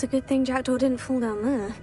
It's a good thing Jackdaw didn't fall down there.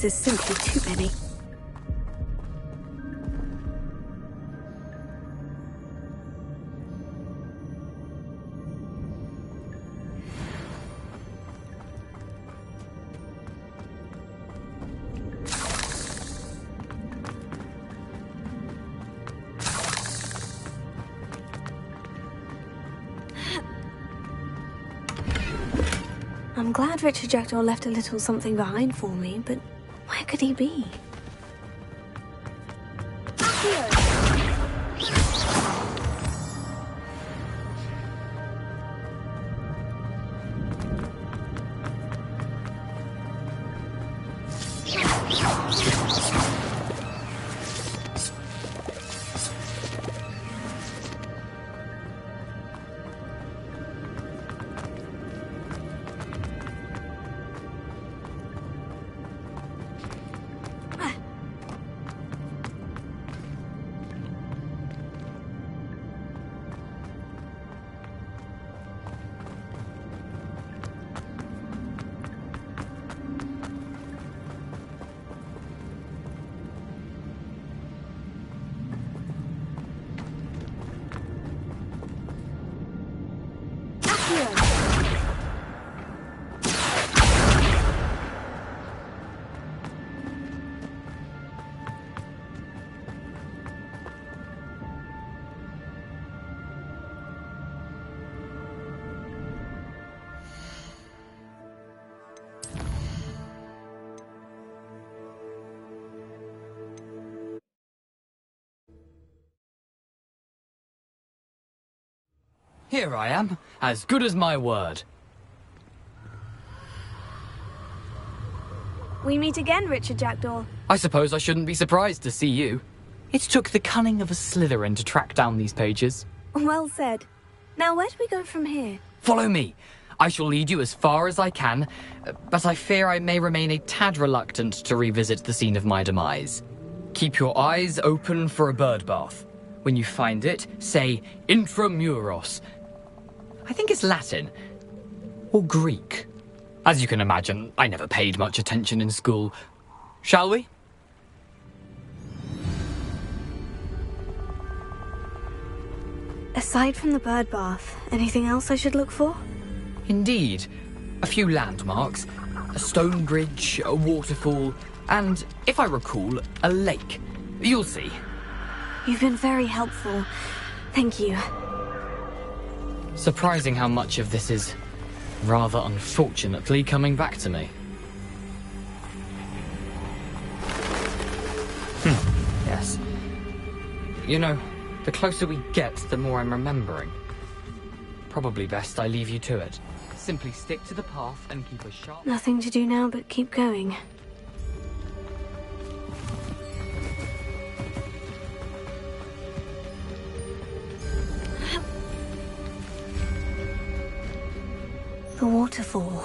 Is simply too many. I'm glad Richard Jackdaw left a little something behind for me, but where could he be? Here I am, as good as my word. We meet again, Richard Jackdaw. I suppose I shouldn't be surprised to see you. It took the cunning of a Slytherin to track down these pages. Well said. Now where do we go from here? Follow me. I shall lead you as far as I can, but I fear I may remain a tad reluctant to revisit the scene of my demise. Keep your eyes open for a bird bath. When you find it, say Intramuros. I think it's Latin. Or Greek. As you can imagine, I never paid much attention in school. Shall we? Aside from the bird bath, anything else I should look for? Indeed. A few landmarks. A stone bridge, a waterfall, and, if I recall, a lake. You'll see. You've been very helpful. Thank you. Surprising how much of this is, rather unfortunately, coming back to me. Yes. You know, the closer we get, the more I'm remembering. Probably best I leave you to it. Simply stick to the path and keep a sharp... Nothing to do now but keep going. The waterfall.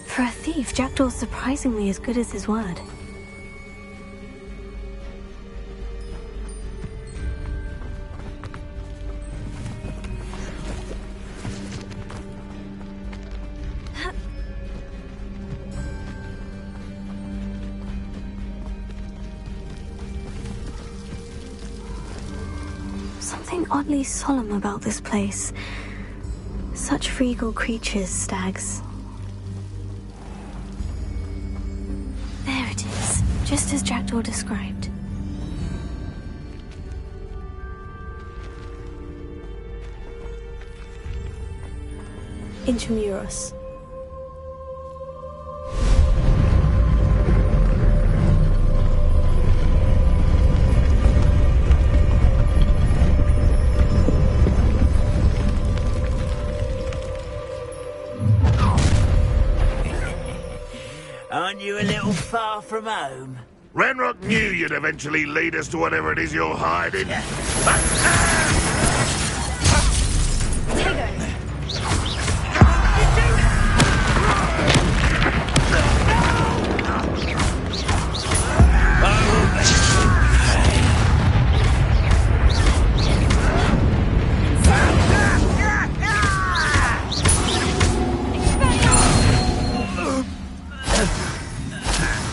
For a thief, Jackdaw's surprisingly as good as his word. something oddly solemn about this place. Such regal creatures, stags. There it is, just as Jackdaw described. Intramuros. Aren't you a little far from home? Ranrock knew you'd eventually lead us to whatever it is you're hiding.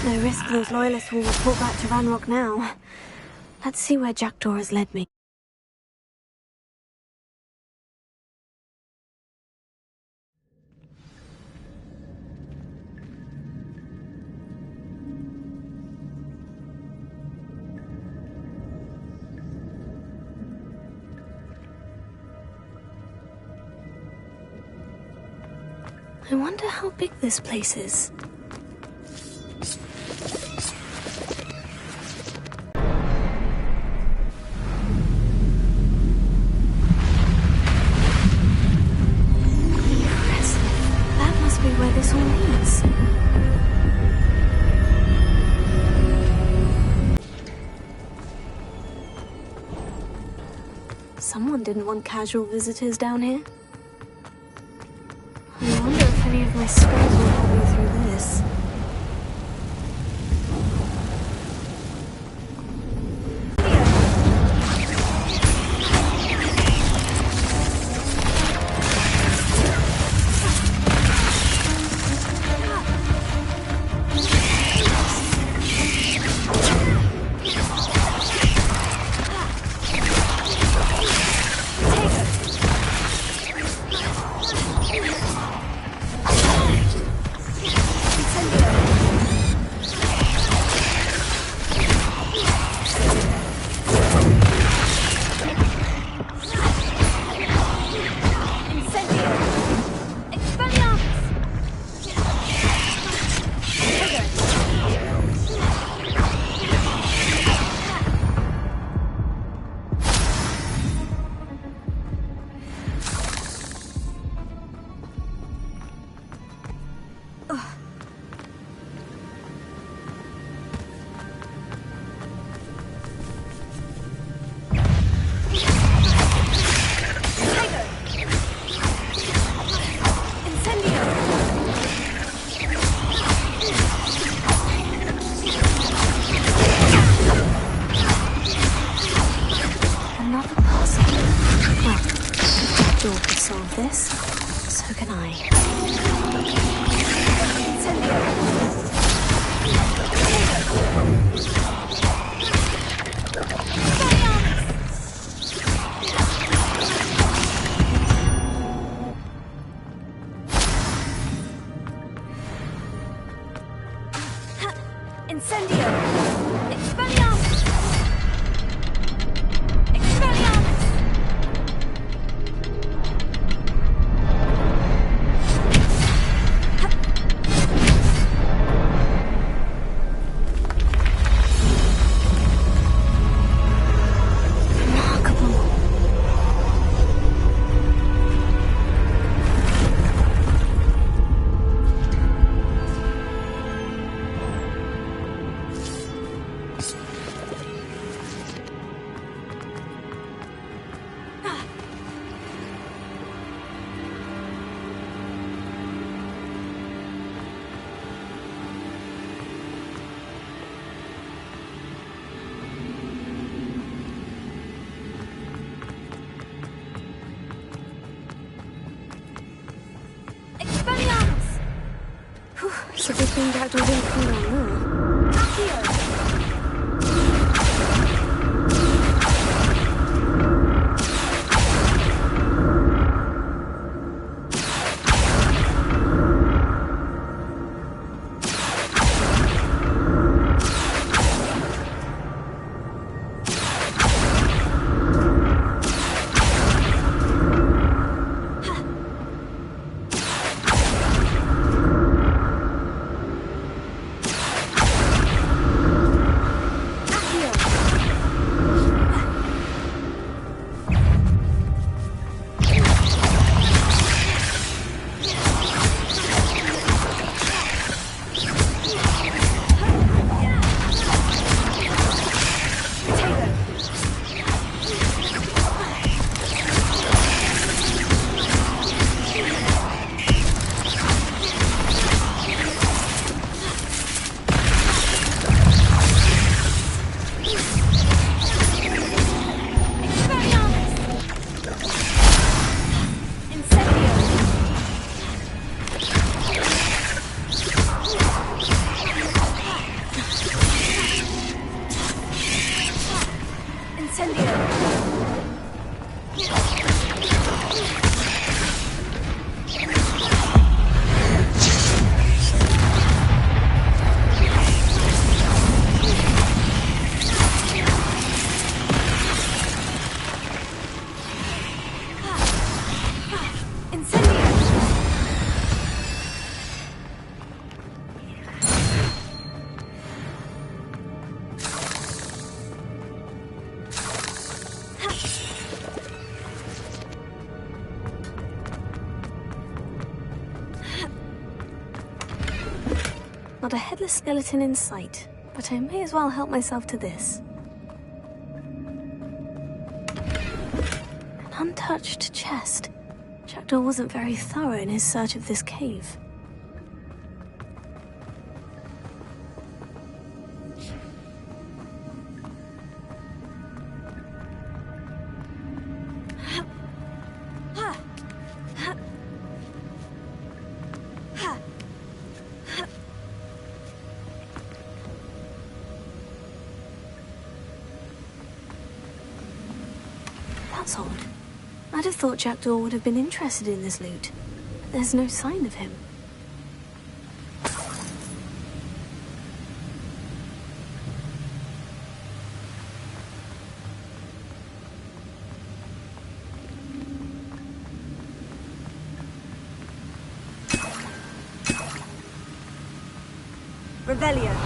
No risk those loyalists will report back to Ranrock now. Let's see where Jackdaw has led me. I wonder how big this place is. Where this all leads. Someone didn't want casual visitors down here. I wonder if any of my spells will help me through this. Solve this, so can I. It's a good thing Jackdaw didn't come down there. Not a headless skeleton in sight, but I may as well help myself to this. An untouched chest. Jackdaw wasn't very thorough in his search of this cave. That's odd. I'd have thought Jackdaw would have been interested in this loot, but there's no sign of him. Revelio.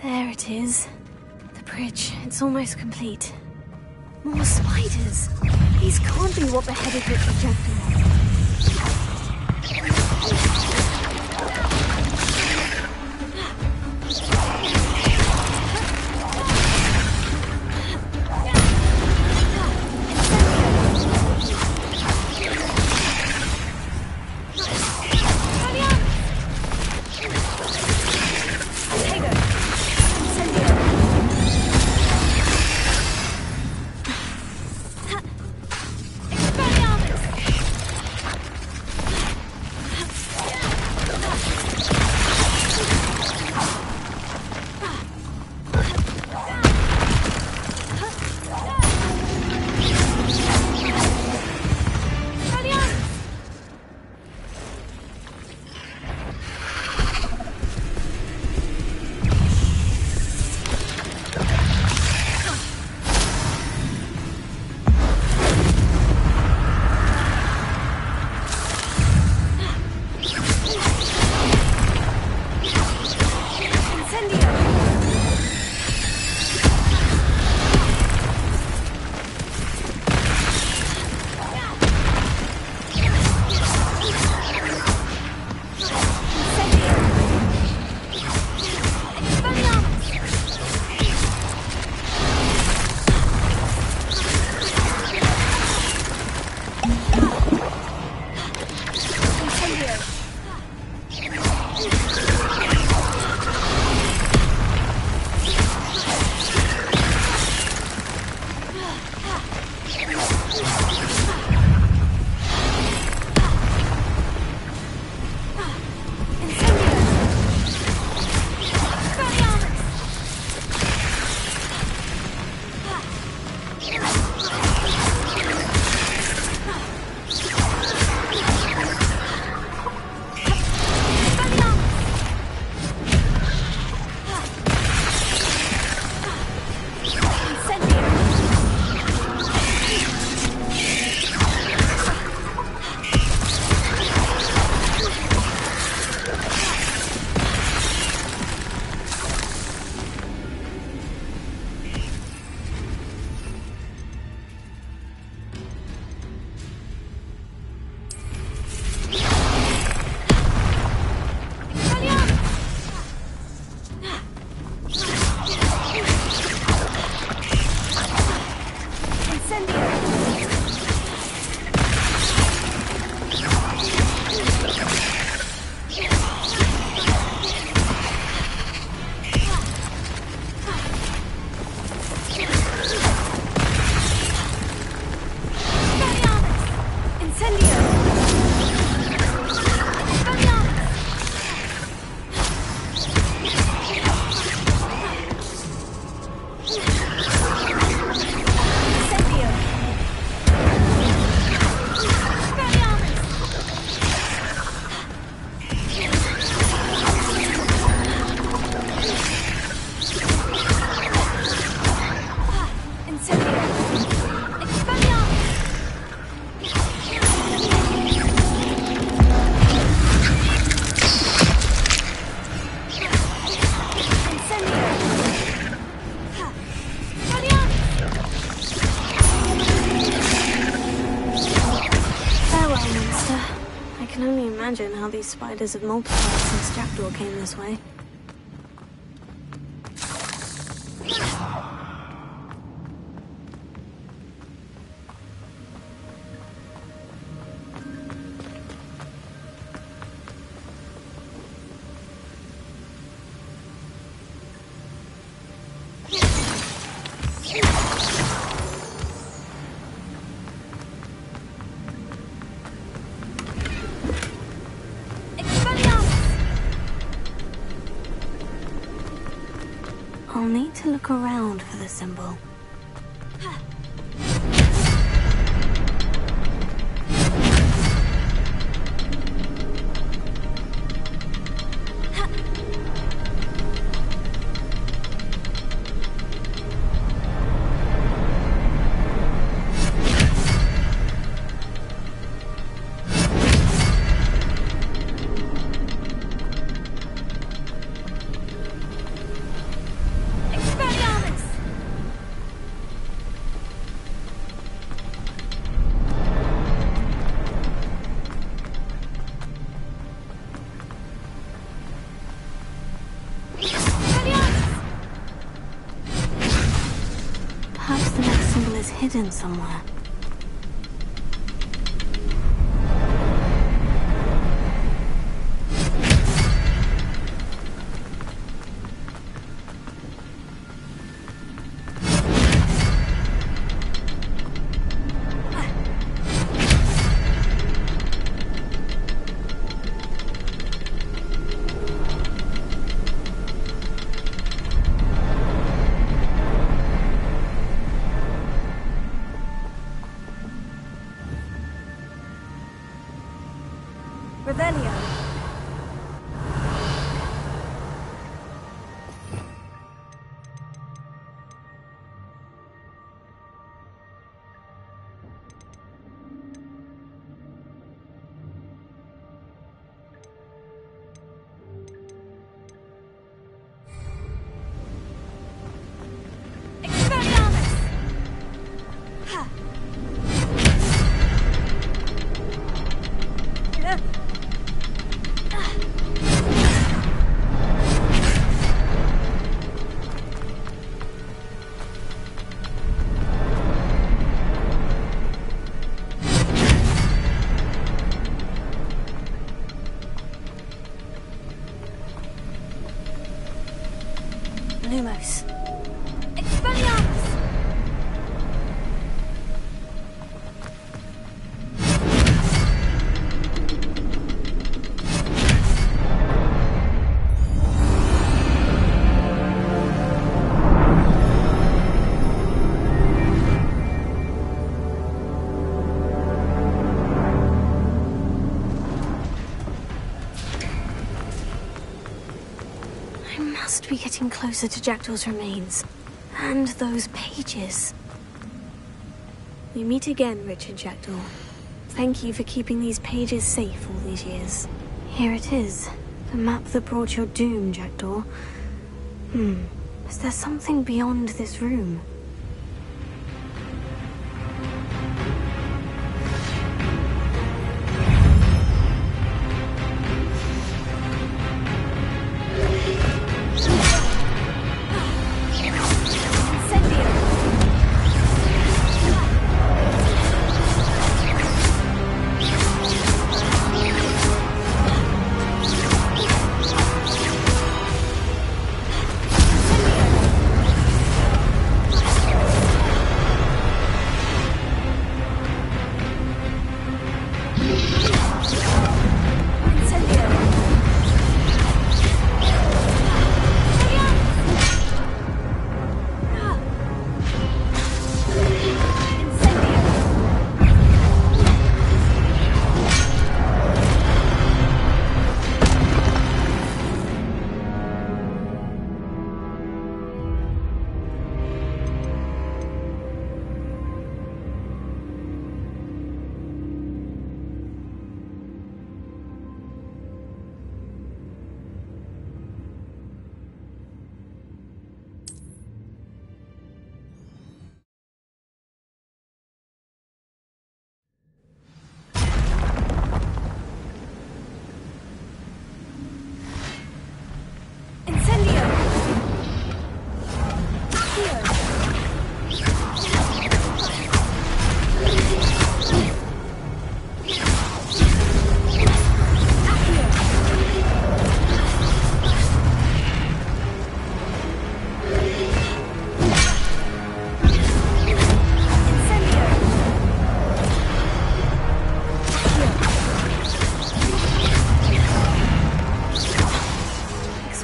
There it is. The bridge. It's almost complete. More spiders. These can't be what beheaded Richard Jackdaw. I can only imagine how these spiders have multiplied since Jackdaw came this way. I'll need to look around for the symbol. Perhaps the next symbol is hidden somewhere. Revelio. Lumos. Expelliarmus! I must be getting closer to Jackdaw's remains. And those pages. We meet again, Richard Jackdaw. Thank you for keeping these pages safe all these years. Here it is. The map that brought your doom, Jackdaw. Is there something beyond this room?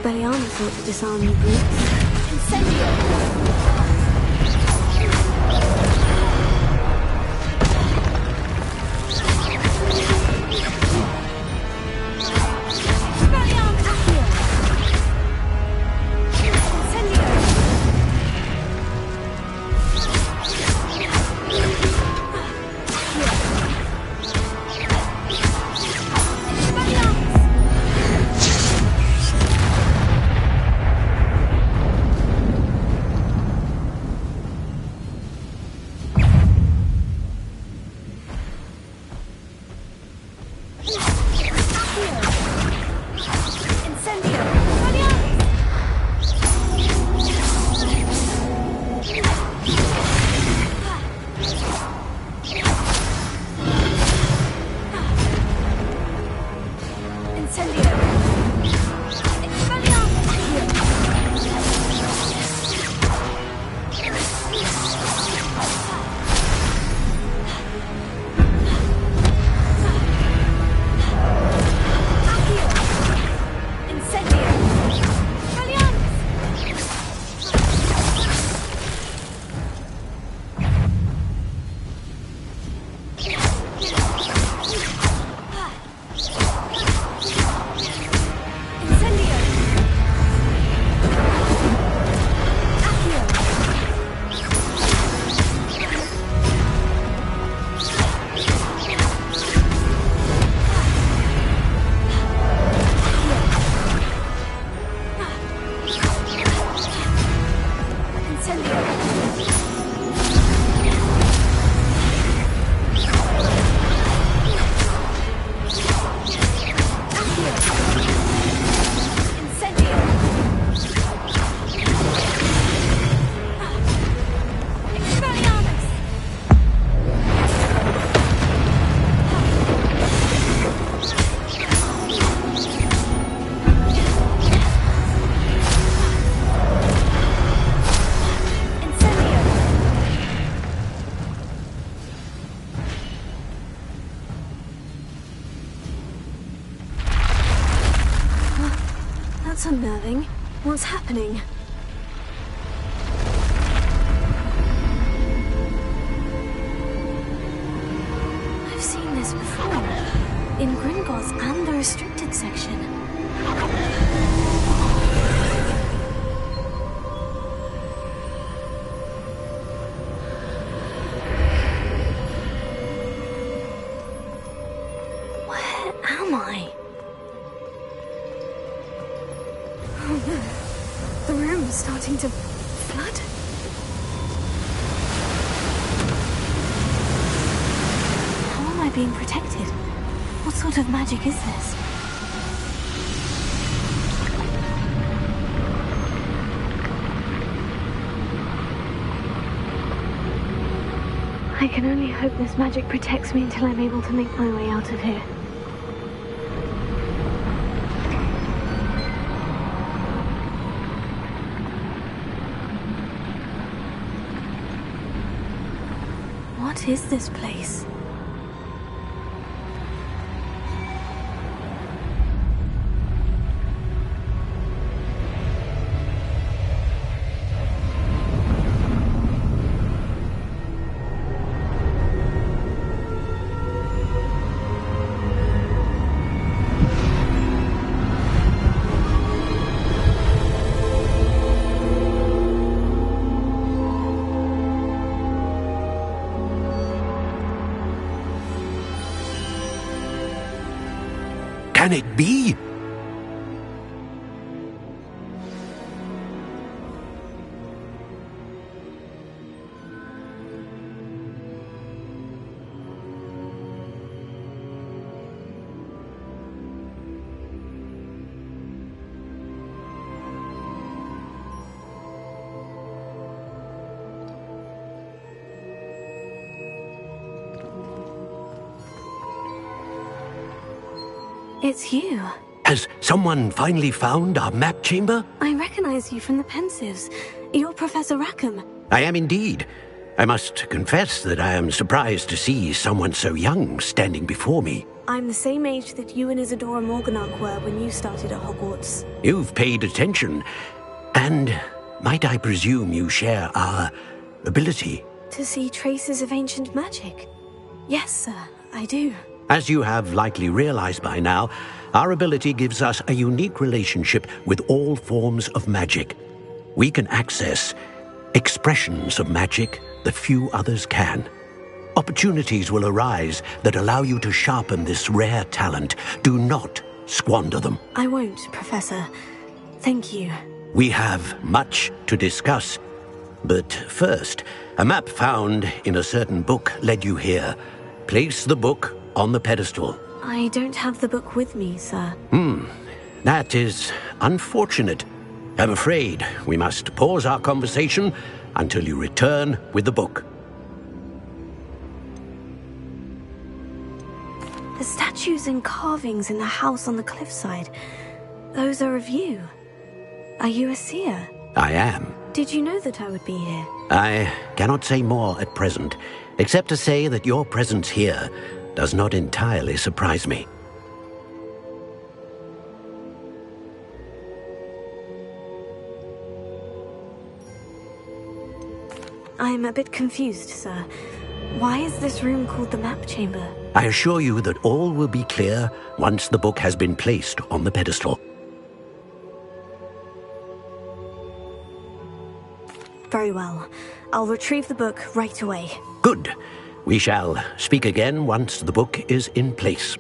Expelliarmus thought to disarm you brutes. Incendio! That's unnerving. What's happening? I've seen this before. In Gringotts and the restricted section. Where am I? The room is starting to flood. How am I being protected? What sort of magic is this? I can only hope this magic protects me until I'm able to make my way out of here. What is this place? Can it be? It's you. Has someone finally found our map chamber? I recognize you from the Pensives. You're Professor Rackham. I am indeed. I must confess that I am surprised to see someone so young standing before me. I'm the same age that you and Isadora Morganach were when you started at Hogwarts. You've paid attention. And might I presume you share our ability? To see traces of ancient magic? Yes, sir, I do. As you have likely realized by now, our ability gives us a unique relationship with all forms of magic. We can access expressions of magic that few others can. Opportunities will arise that allow you to sharpen this rare talent. Do not squander them. I won't, Professor. Thank you. We have much to discuss. But first, a map found in a certain book led you here. Place the book on the pedestal. I don't have the book with me, sir. That is unfortunate. I'm afraid we must pause our conversation until you return with the book. The statues and carvings in the house on the cliffside, those are of you. Are you a seer? I am. Did you know that I would be here? I cannot say more at present, except to say that your presence here does not entirely surprise me. I'm a bit confused, sir. Why is this room called the map chamber? I assure you that all will be clear once the book has been placed on the pedestal. Very well. I'll retrieve the book right away. Good. We shall speak again once the book is in place.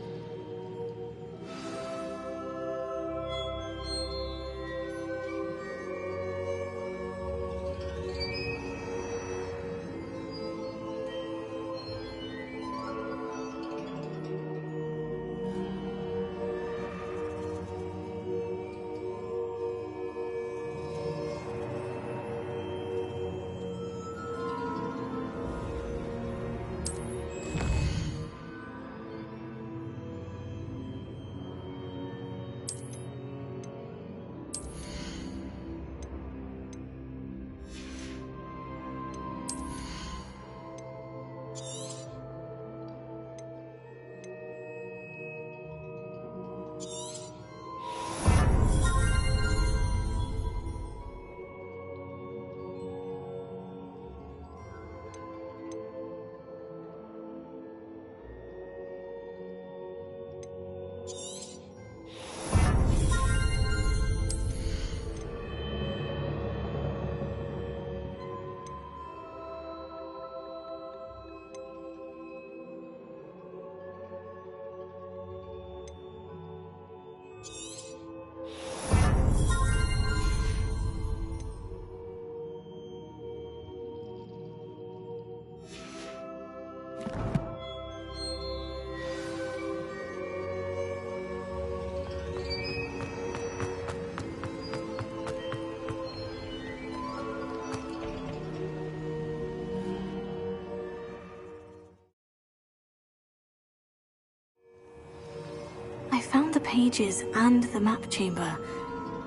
I found the pages and the map chamber.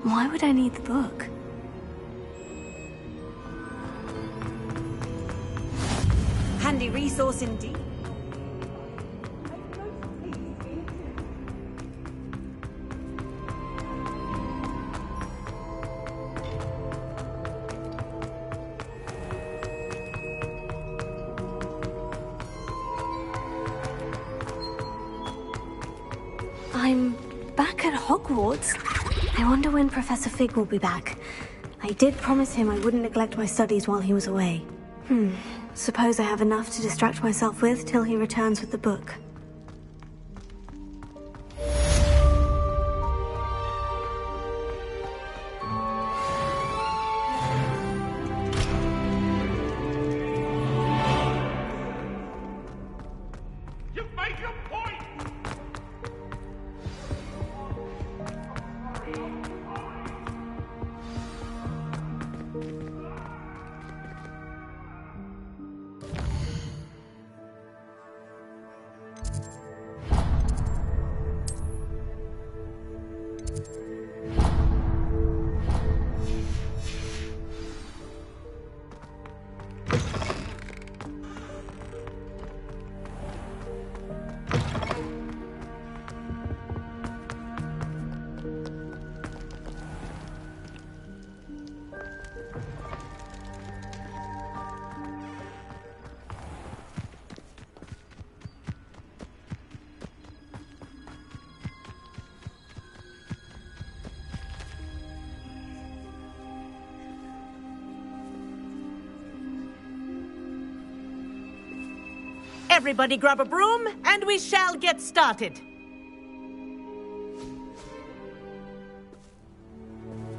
Why would I need the book? Handy resource indeed. I'm back at Hogwarts. I wonder when Professor Fig will be back. I did promise him I wouldn't neglect my studies while he was away. Suppose I have enough to distract myself with till he returns with the book. You've made your point! Everybody grab a broom, and we shall get started.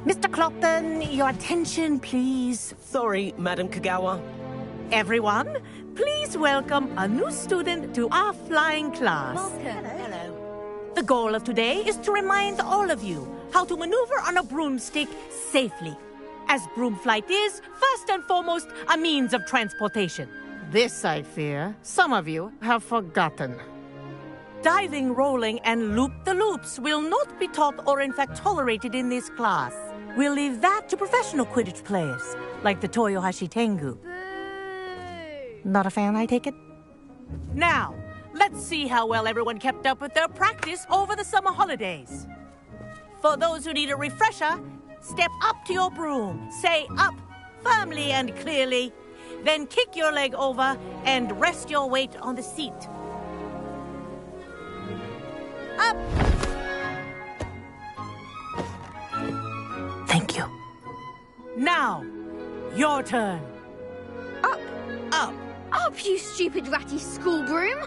Mr. Clopton, your attention, please. Sorry, Madam Kagawa. Everyone, please welcome a new student to our flying class. Hello. The goal of today is to remind all of you how to maneuver on a broomstick safely, as broom flight is, first and foremost, a means of transportation. This, I fear, some of you have forgotten. Diving, rolling, and loop-the-loops will not be taught or in fact tolerated in this class. We'll leave that to professional Quidditch players, like the Toyohashi Tengu. Not a fan, I take it? Now, let's see how well everyone kept up with their practice over the summer holidays. For those who need a refresher, step up to your broom, say up firmly and clearly, then kick your leg over and rest your weight on the seat. Up! Thank you. Now, your turn. Up! Up! Up, you stupid ratty school broom!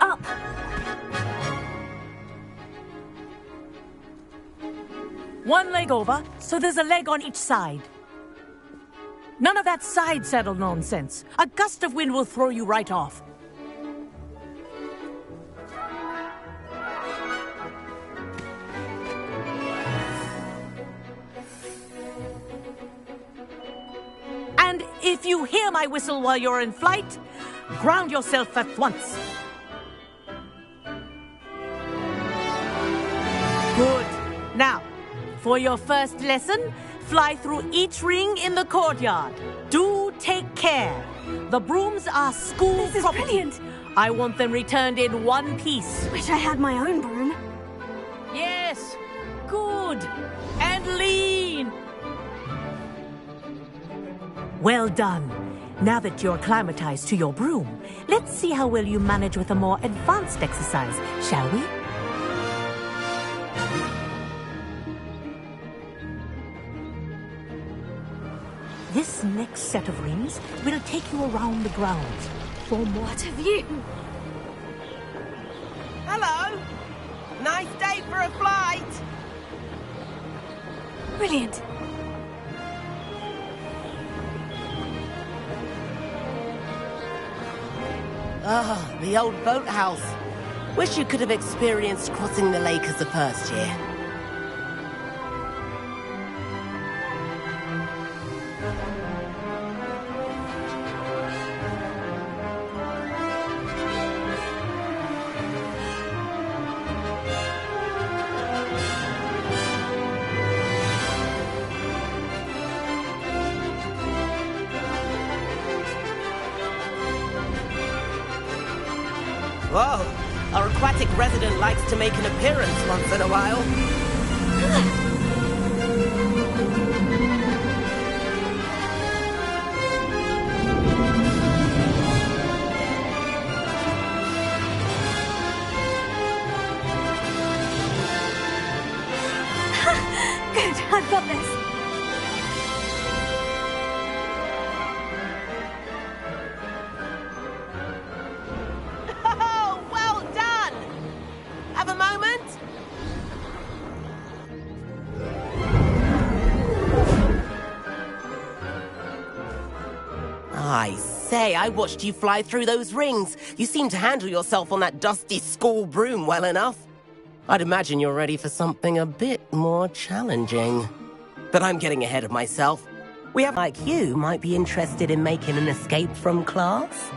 Up! One leg over, so there's a leg on each side. None of that side saddle nonsense. A gust of wind will throw you right off. And if you hear my whistle while you're in flight, ground yourself at once. Good. Now, for your first lesson, fly through each ring in the courtyard. Do take care. The brooms are school This is property. brilliant. I want them returned in one piece. Wish I had my own broom. Yes. Good. And lean. Well done. Now that you're acclimatized to your broom, let's see how well you manage with a more advanced exercise, shall we? This next set of rings will take you around the grounds. What a view! Hello. Nice day for a flight. Brilliant. Ah, the old boathouse. Wish you could have experienced crossing the lake as a first year. Whoa, our aquatic resident likes to make an appearance once in a while. Good, I've got this. Oh, well done! Have a moment? I say, I watched you fly through those rings. You seem to handle yourself on that dusty school broom well enough. I'd imagine you're ready for something a bit more challenging. But I'm getting ahead of myself. We have like you might be interested in making an escape from class.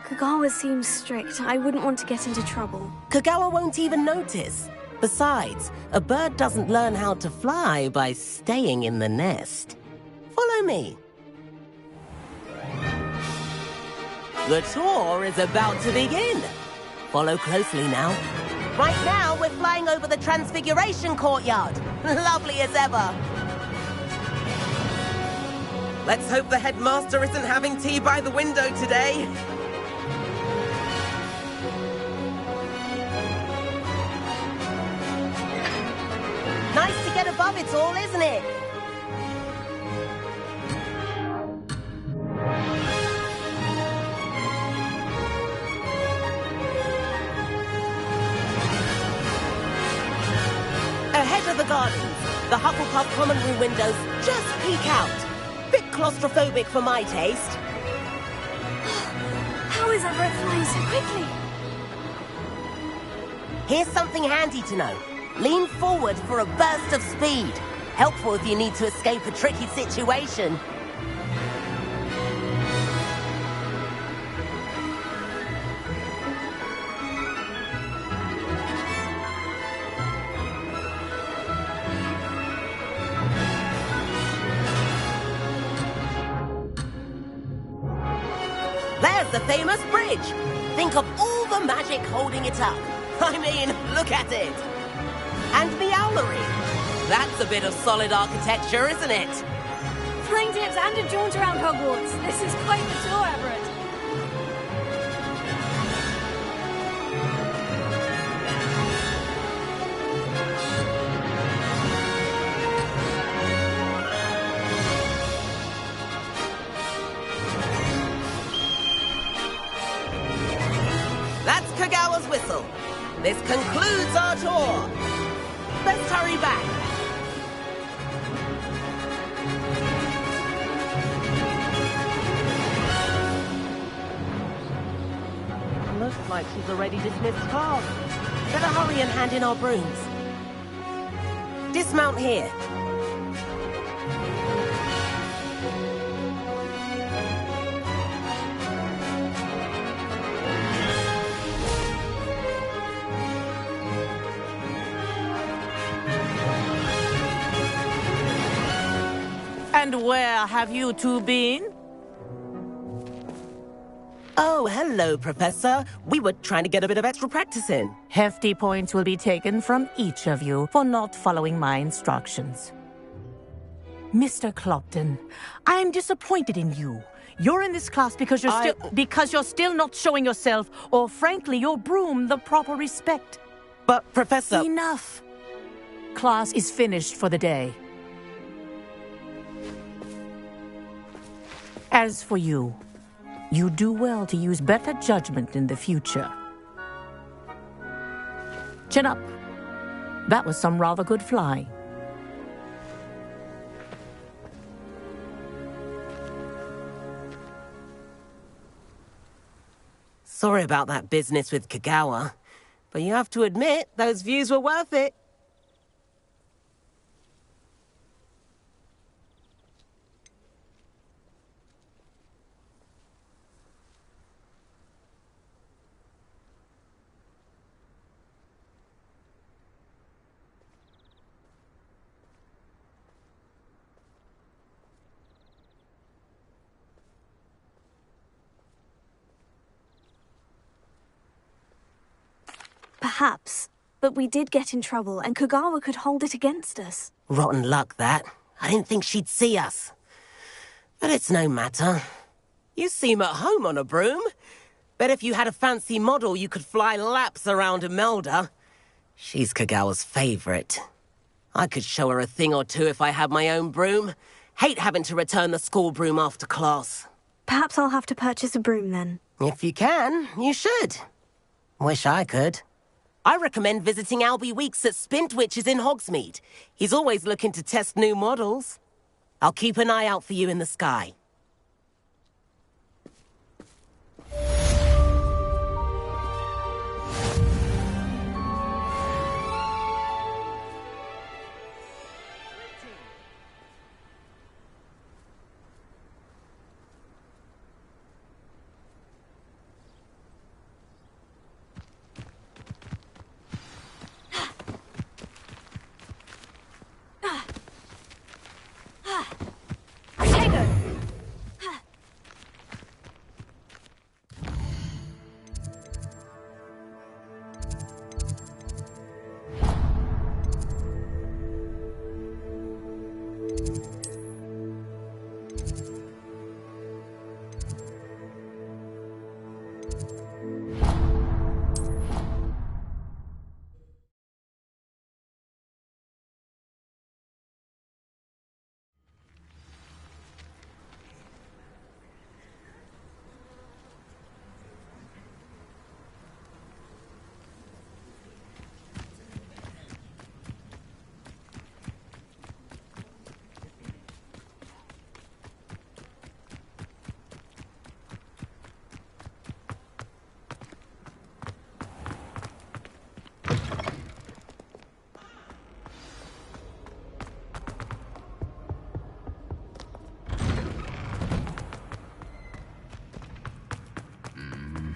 Kagawa seems strict. I wouldn't want to get into trouble. Kagawa won't even notice. Besides, a bird doesn't learn how to fly by staying in the nest. Follow me. The tour is about to begin. Follow closely now. Right now, we're flying over the Transfiguration Courtyard. Lovely as ever. Let's hope the headmaster isn't having tea by the window today. Nice to get above it all, isn't it? Ahead of the gardens, the Hufflepuff common room windows just peek out. Bit claustrophobic for my taste. How is Everett flying so quickly? Here's something handy to know. Lean forward for a burst of speed. Helpful if you need to escape a tricky situation. There's the famous bridge. Think of all the magic holding it up. I mean, look at it. And the owlery. That's a bit of solid architecture, isn't it? Flying tips and a jaunt around Hogwarts. This is quite the tour, Everett. That's Kagawa's whistle. This concludes our tour. Let's hurry back. Looks like she's already dismissed class. Better hurry and hand in our brooms. Dismount here. And where have you two been? Oh, hello, Professor. We were trying to get a bit of extra practice in. Hefty points will be taken from each of you for not following my instructions. Mr. Clopton, I am disappointed in you. You're in this class because you're still not showing yourself, or frankly, your broom the proper respect. But, Professor... Enough. Class is finished for the day. As for you, you do well to use better judgment in the future. Chin up. That was some rather good flying. Sorry about that business with Kagawa, but you have to admit, those views were worth it. Perhaps. But we did get in trouble, and Kagawa could hold it against us. Rotten luck, that. I didn't think she'd see us. But it's no matter. You seem at home on a broom. Bet if you had a fancy model, you could fly laps around Imelda. She's Kagawa's favorite. I could show her a thing or two if I had my own broom. Hate having to return the school broom after class. Perhaps I'll have to purchase a broom then. If you can, you should. Wish I could. I recommend visiting Albie Weeks at Spintwitches in Hogsmeade. He's always looking to test new models. I'll keep an eye out for you in the sky.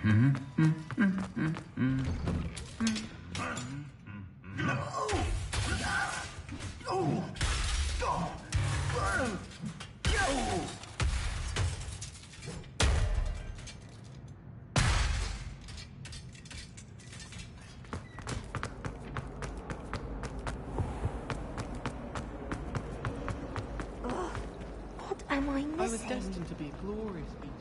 What am I missing? I was destined to be a glorious eater.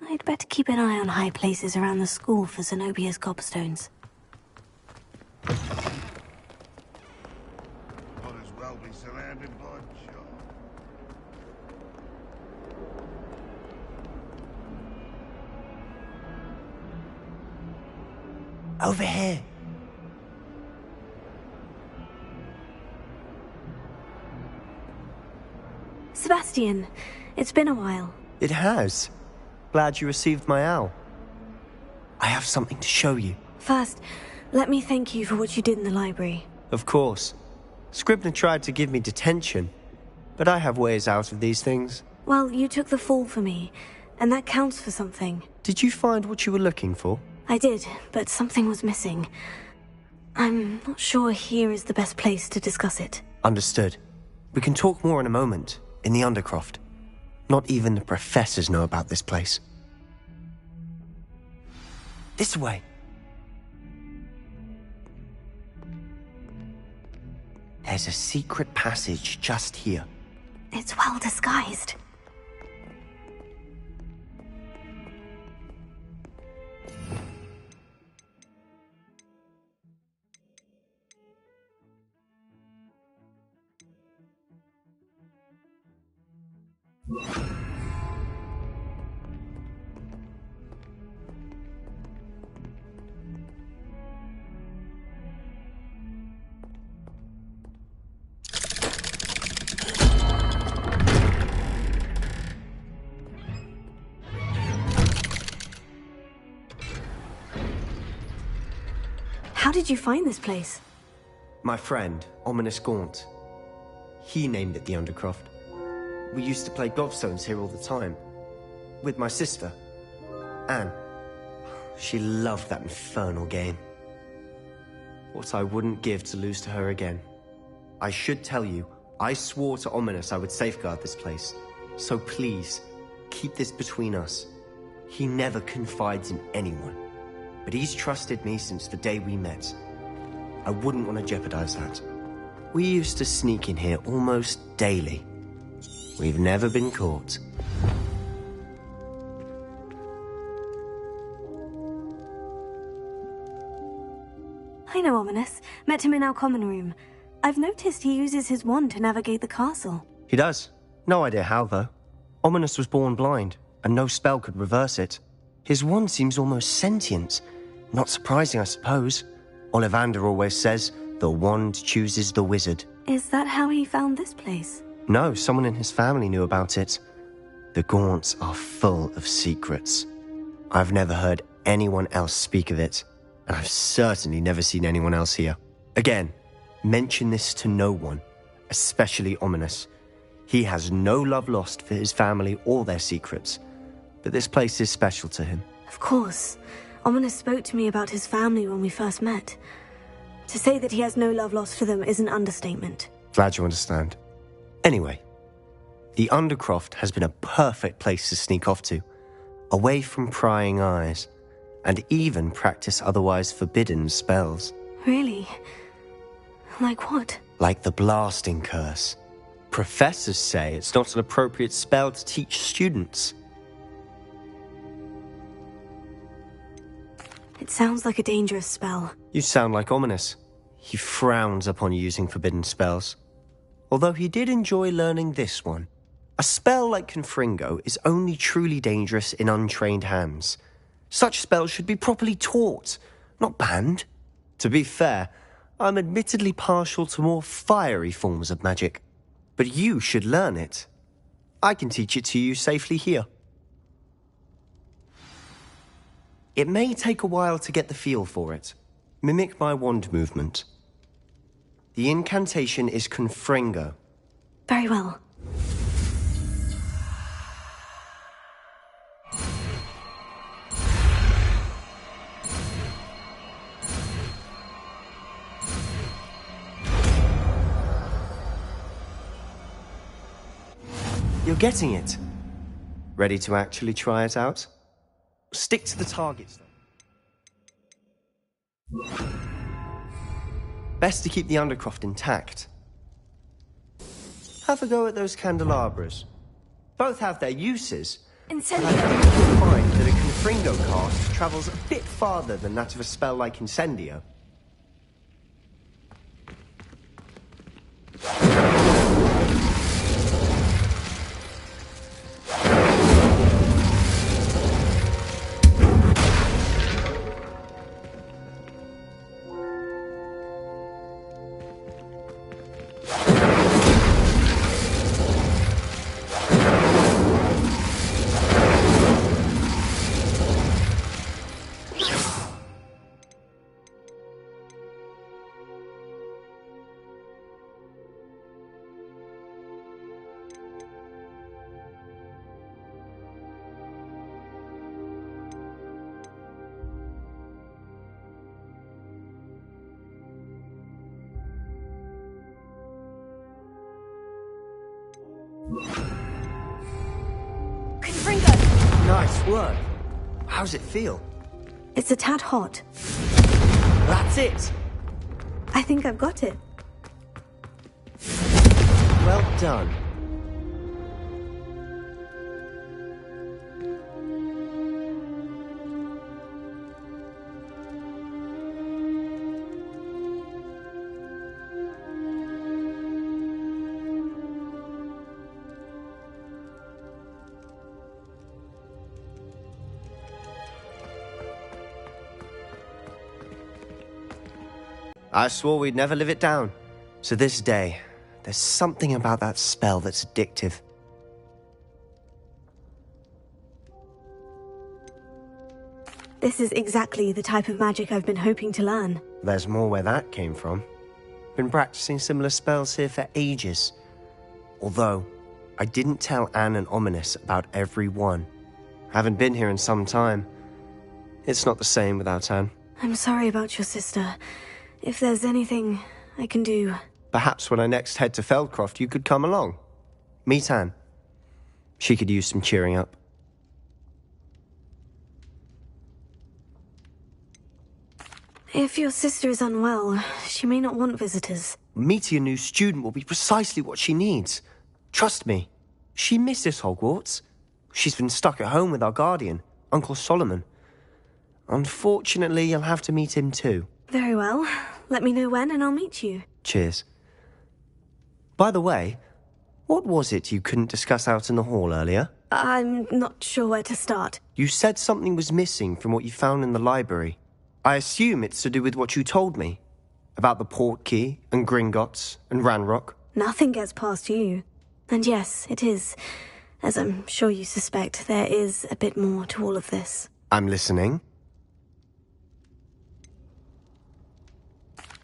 I'd better keep an eye on high places around the school for Zenobia's gobstones. Might as well be surrounded by junk. Over here. Sebastian, it's been a while. It has. Glad you received my owl. I have something to show you. First, let me thank you for what you did in the library. Of course. Scribner tried to give me detention, but I have ways out of these things. Well, you took the fall for me, and that counts for something. Did you find what you were looking for? I did, but something was missing. I'm not sure here is the best place to discuss it. Understood. We can talk more in a moment, in the Undercroft. Not even the professors know about this place. This way. There's a secret passage just here. It's well disguised. How did you find this place? My friend, Ominous Gaunt. He named it the Undercroft. We used to play gobstones here all the time. With my sister, Anne. She loved that infernal game. What I wouldn't give to lose to her again. I should tell you, I swore to Ominous I would safeguard this place. So please, keep this between us. He never confides in anyone. But he's trusted me since the day we met. I wouldn't want to jeopardize that. We used to sneak in here almost daily. We've never been caught. I know Ominous. Met him in our common room. I've noticed he uses his wand to navigate the castle. He does. No idea how, though. Ominous was born blind, and no spell could reverse it. His wand seems almost sentient. Not surprising, I suppose. Ollivander always says, the wand chooses the wizard. Is that how he found this place? No, someone in his family knew about it. The Gaunts are full of secrets. I've never heard anyone else speak of it, and I've certainly never seen anyone else here. Again, mention this to no one, especially Ominous. He has no love lost for his family or their secrets, but this place is special to him. Of course. Ominous spoke to me about his family when we first met. To say that he has no love lost for them is an understatement. Glad you understand. Anyway, the Undercroft has been a perfect place to sneak off to, away from prying eyes, and even practice otherwise forbidden spells. Really? Like what? Like the blasting curse. Professors say it's not an appropriate spell to teach students. It sounds like a dangerous spell. You sound like Ominous. He frowns upon using forbidden spells. Although he did enjoy learning this one. A spell like Confringo is only truly dangerous in untrained hands. Such spells should be properly taught, not banned. To be fair, I'm admittedly partial to more fiery forms of magic. But you should learn it. I can teach it to you safely here. It may take a while to get the feel for it. Mimic my wand movement. The incantation is Confringo. Very well. You're getting it. Ready to actually try it out? Stick to the targets, though. Best to keep the Undercroft intact. Have a go at those candelabras. Both have their uses. Incendio. But I think you'll find that a Confringo cast travels a bit farther than that of a spell like Incendio. Confringo! Nice work. How's it feel? It's a tad hot. That's it. I think I've got it. Well done. I swore we'd never live it down. To this day, there's something about that spell that's addictive. This is exactly the type of magic I've been hoping to learn. There's more where that came from. Been practicing similar spells here for ages. Although, I didn't tell Anne and Ominous about every one. Haven't been here in some time. It's not the same without Anne. I'm sorry about your sister. If there's anything I can do... Perhaps when I next head to Feldcroft, you could come along. Meet Anne. She could use some cheering up. If your sister is unwell, she may not want visitors. Meeting a new student will be precisely what she needs. Trust me, she misses Hogwarts. She's been stuck at home with our guardian, Uncle Solomon. Unfortunately, you'll have to meet him too. Very well. Let me know when and I'll meet you. Cheers. By the way, what was it you couldn't discuss out in the hall earlier? I'm not sure where to start. You said something was missing from what you found in the library. I assume it's to do with what you told me. About the Portkey, and Gringotts, and Ranrock. Nothing gets past you. And yes, it is. As I'm sure you suspect, there is a bit more to all of this. I'm listening.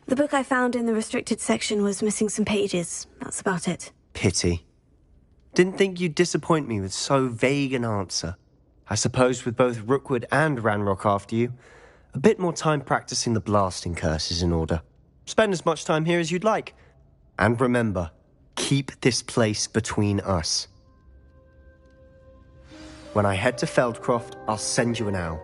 The book I found in the restricted section was missing some pages. That's about it. Pity. Didn't think you'd disappoint me with so vague an answer. I suppose with both Rookwood and Ranrock after you, a bit more time practicing the blasting curse is in order. Spend as much time here as you'd like. And remember, keep this place between us. When I head to Feldcroft, I'll send you an owl.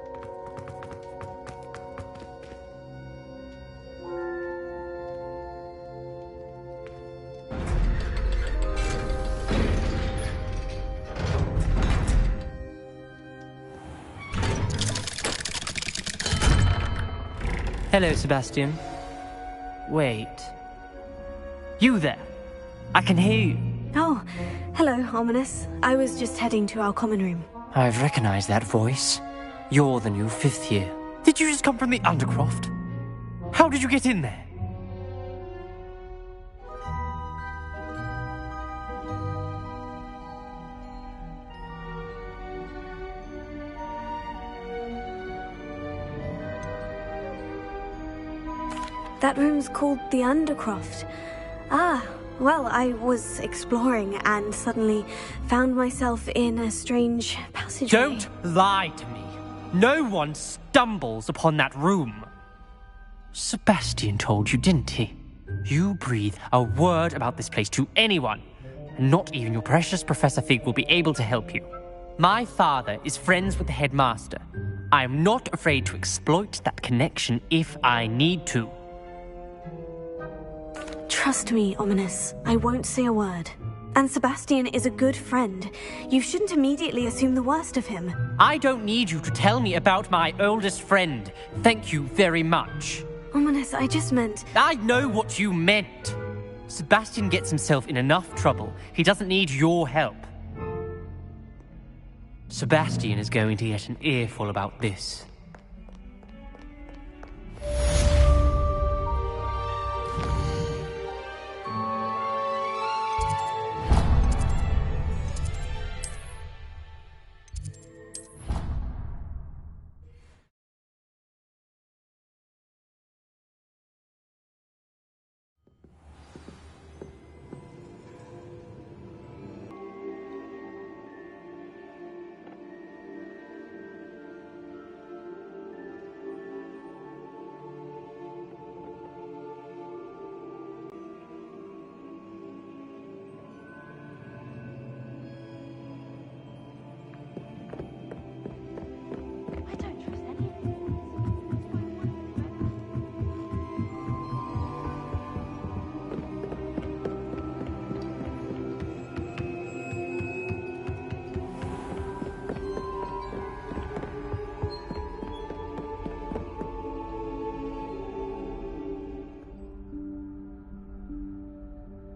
Hello, Sebastian. Wait. You there? I can hear you. Oh, hello, Ominous. I was just heading to our common room. I've recognized that voice. You're the new fifth year. Did you just come from the Undercroft? How did you get in there? That room's called the Undercroft. Ah, well, I was exploring and suddenly found myself in a strange passageway. Don't lie to me. No one stumbles upon that room. Sebastian told you, didn't he? You breathe a word about this place to anyone, and not even your precious Professor Fig will be able to help you. My father is friends with the headmaster. I am not afraid to exploit that connection if I need to. Trust me, Ominous. I won't say a word. And Sebastian is a good friend. You shouldn't immediately assume the worst of him. I don't need you to tell me about my oldest friend. Thank you very much. Ominous, I just meant... I know what you meant. Sebastian gets himself in enough trouble. He doesn't need your help. Sebastian is going to get an earful about this.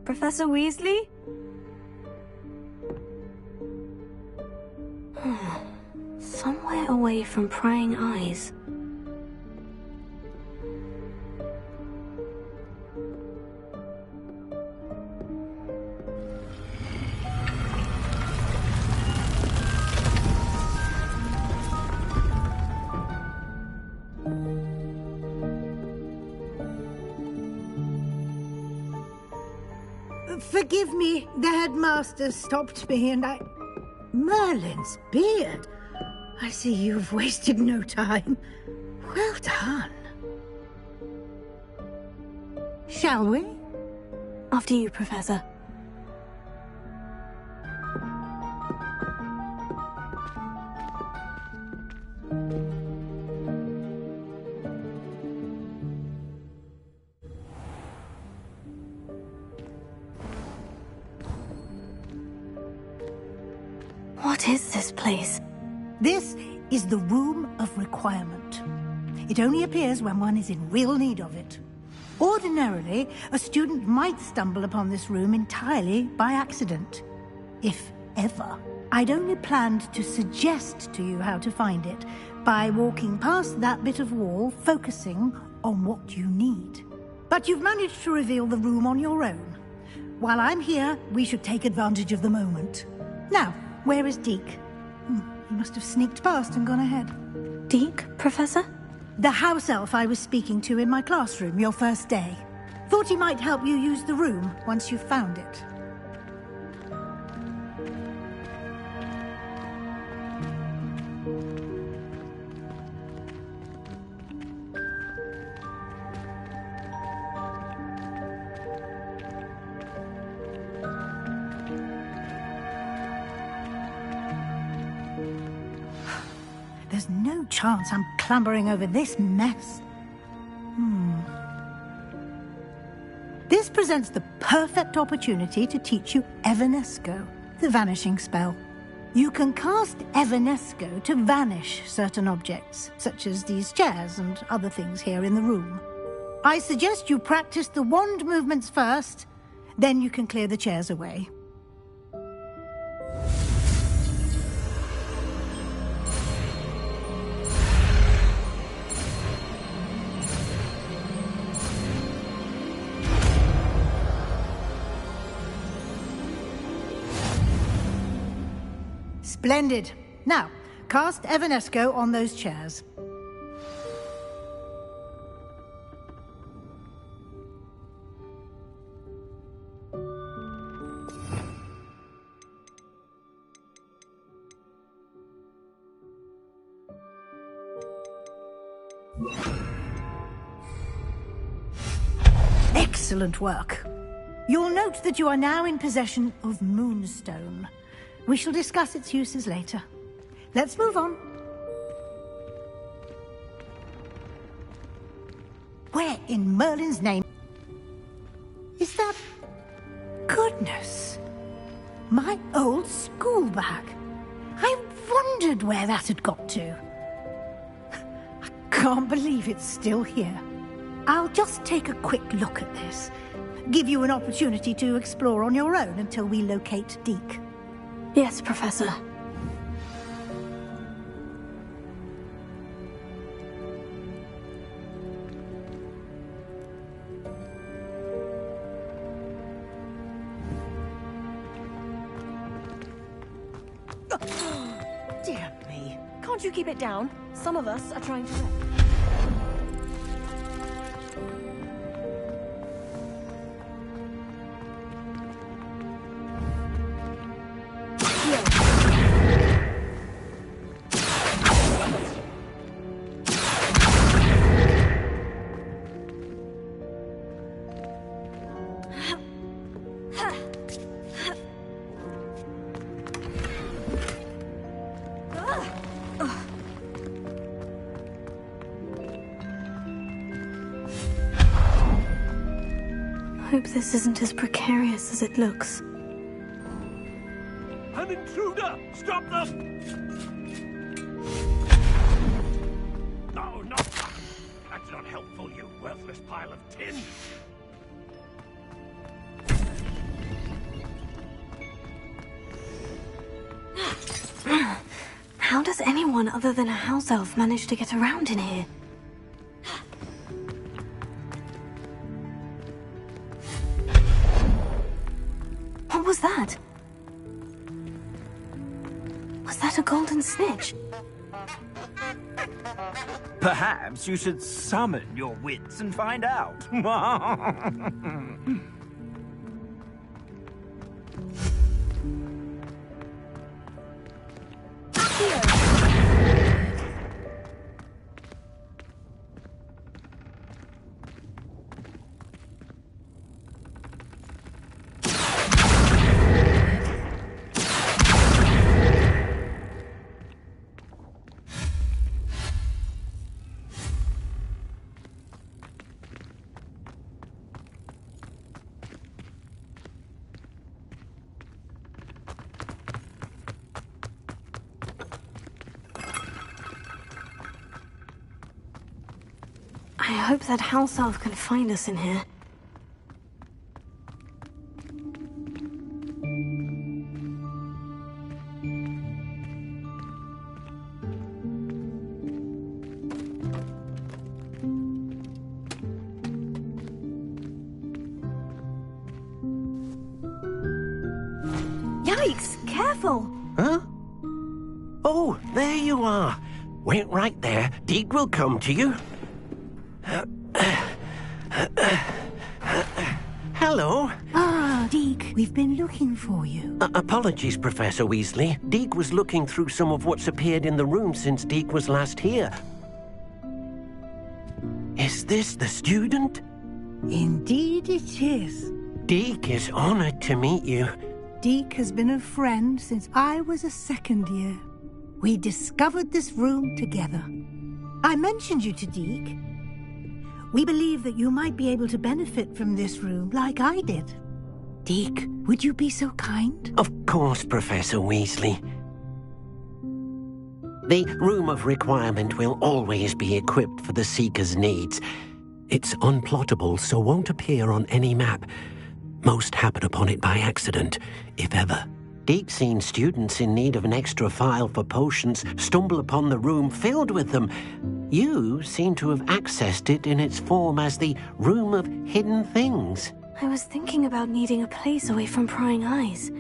Professor Weasley? Somewhere away from prying eyes. Forgive me, the headmaster stopped me and I... Merlin's beard. I see you've wasted no time. Well done. Shall we? After you, Professor. What is this place? This is the Room of Requirement. It only appears when one is in real need of it. Ordinarily, a student might stumble upon this room entirely by accident. If ever. I'd only planned to suggest to you how to find it by walking past that bit of wall, focusing on what you need. But you've managed to reveal the room on your own. While I'm here, we should take advantage of the moment. Now, where is Deke? He must have sneaked past and gone ahead. Deke, Professor? The house elf I was speaking to in my classroom your first day. Thought he might help you use the room once you've found it. There's no chance I'm clambering over this mess. This presents the perfect opportunity to teach you Evanesco, the vanishing spell. You can cast Evanesco to vanish certain objects, such as these chairs and other things here in the room. I suggest you practice the wand movements first, then you can clear the chairs away. Splendid. Now, cast Evanesco on those chairs. Excellent work. You'll note that you are now in possession of Moonstone. We shall discuss its uses later. Let's move on. Where in Merlin's name is that? Goodness! My old school bag. I wondered where that had got to. I can't believe it's still here. I'll just take a quick look at this. Give you an opportunity to explore on your own until we locate Deke. Yes, Professor. Dear me. Can't you keep it down? Some of us are trying to rest. Hope this isn't as precarious as it looks. An intruder! Stop them! No, not that! That's not helpful, you worthless pile of tin! How does anyone other than a house elf manage to get around in here? What was that? Was that a golden snitch? Perhaps you should summon your wits and find out. I hope that house elf can find us in here. Yikes! Careful! Huh? Oh, there you are. Wait right there. Deke will come to you. Hello. Ah, Deke, we've been looking for you. Apologies, Professor Weasley. Deke was looking through some of what's appeared in the room since Deke was last here. Is this the student? Indeed it is. Deke is honored to meet you. Deke has been a friend since I was a second year. We discovered this room together. I mentioned you to Deke. We believe that you might be able to benefit from this room like I did. Deke, would you be so kind? Of course, Professor Weasley. The Room of Requirement will always be equipped for the Seeker's needs. It's unplottable, so won't appear on any map. Most happen upon it by accident, if ever. Deke's seen students in need of an extra file for potions stumble upon the room filled with them. You seem to have accessed it in its form as the Room of Hidden Things. I was thinking about needing a place away from prying eyes.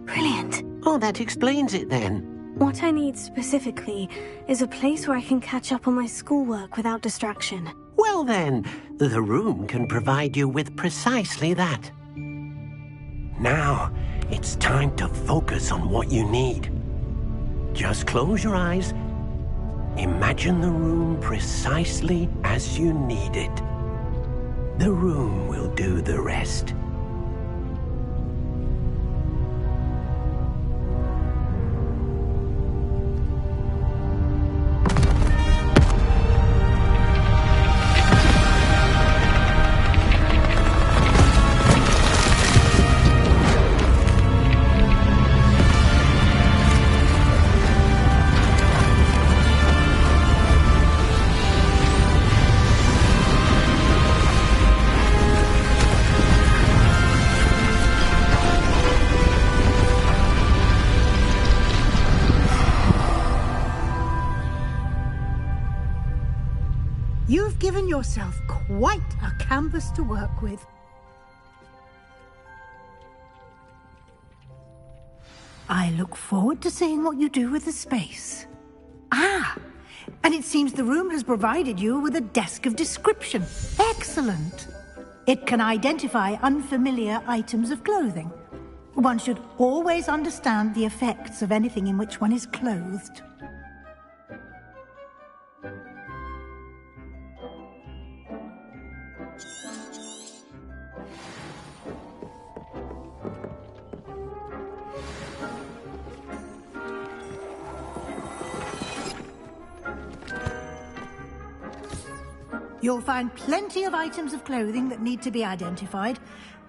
Brilliant. Oh, that explains it then. What I need specifically is a place where I can catch up on my schoolwork without distraction. Well then, the room can provide you with precisely that. Now, it's time to focus on what you need. Just close your eyes Imagine the room precisely as you need it. The room will do the rest. You've given yourself quite a canvas to work with. I look forward to seeing what you do with the space. Ah, and it seems the room has provided you with a desk of description. Excellent. It can identify unfamiliar items of clothing. One should always understand the effects of anything in which one is clothed. You'll find plenty of items of clothing that need to be identified.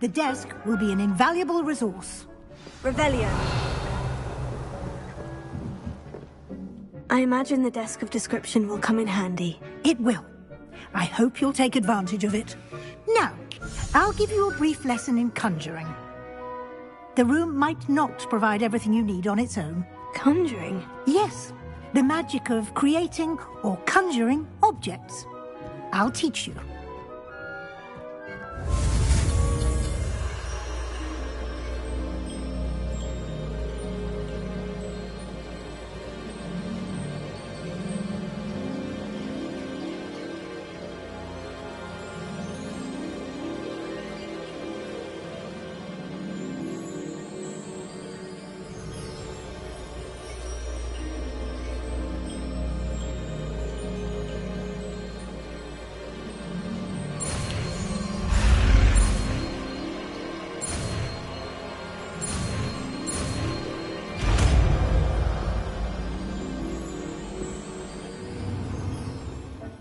The desk will be an invaluable resource. Revelio. I imagine the desk of description will come in handy. It will. I hope you'll take advantage of it. Now, I'll give you a brief lesson in conjuring. The room might not provide everything you need on its own. Conjuring? Yes, the magic of creating or conjuring objects. I'll teach you.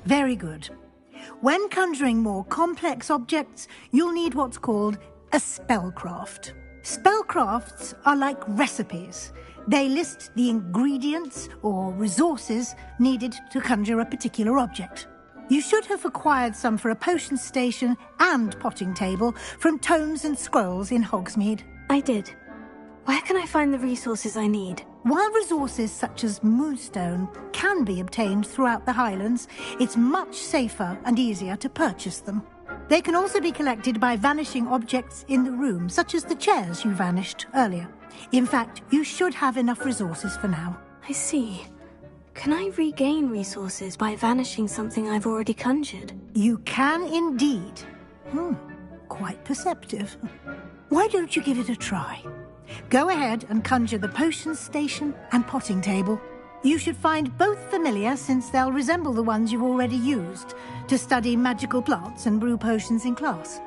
Very good. When conjuring more complex objects, you'll need what's called a spellcraft. Spellcrafts are like recipes. They list the ingredients or resources needed to conjure a particular object. You should have acquired some for a potion station and potting table from tomes and scrolls in Hogsmeade. I did. Where can I find the resources I need? While resources such as moonstone can be obtained throughout the Highlands, it's much safer and easier to purchase them. They can also be collected by vanishing objects in the room, such as the chairs you vanished earlier. In fact, you should have enough resources for now. I see. Can I regain resources by vanishing something I've already conjured? You can indeed. Quite perceptive. Why don't you give it a try? Go ahead and conjure the potion station and potting table. You should find both familiar, since they'll resemble the ones you've already used to study magical plants and brew potions in class.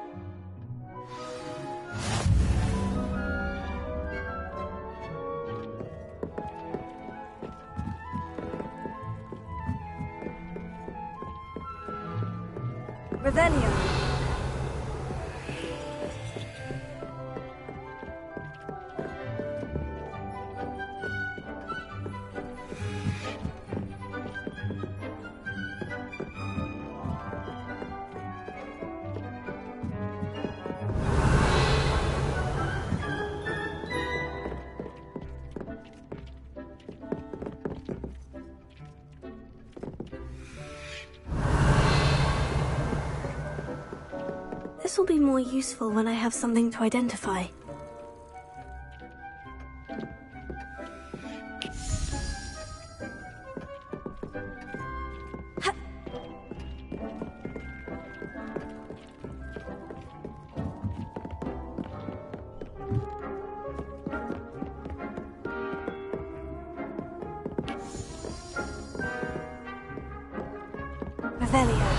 Revelio. This will be more useful when I have something to identify. Revelio.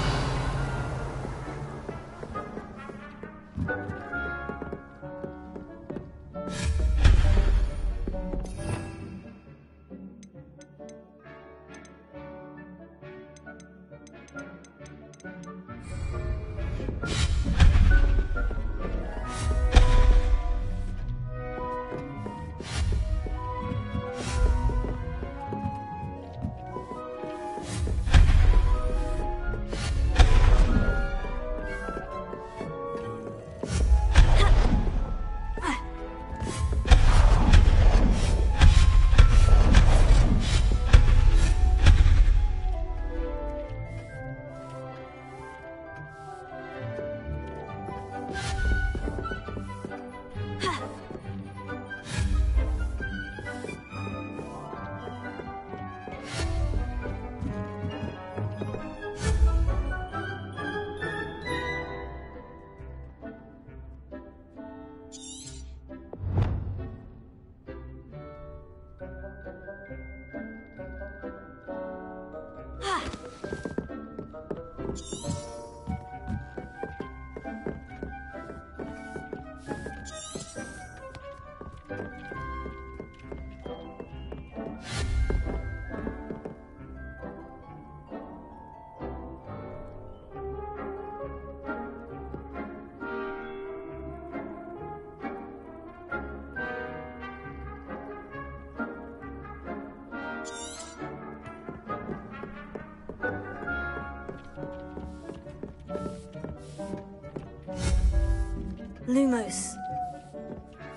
Lumos.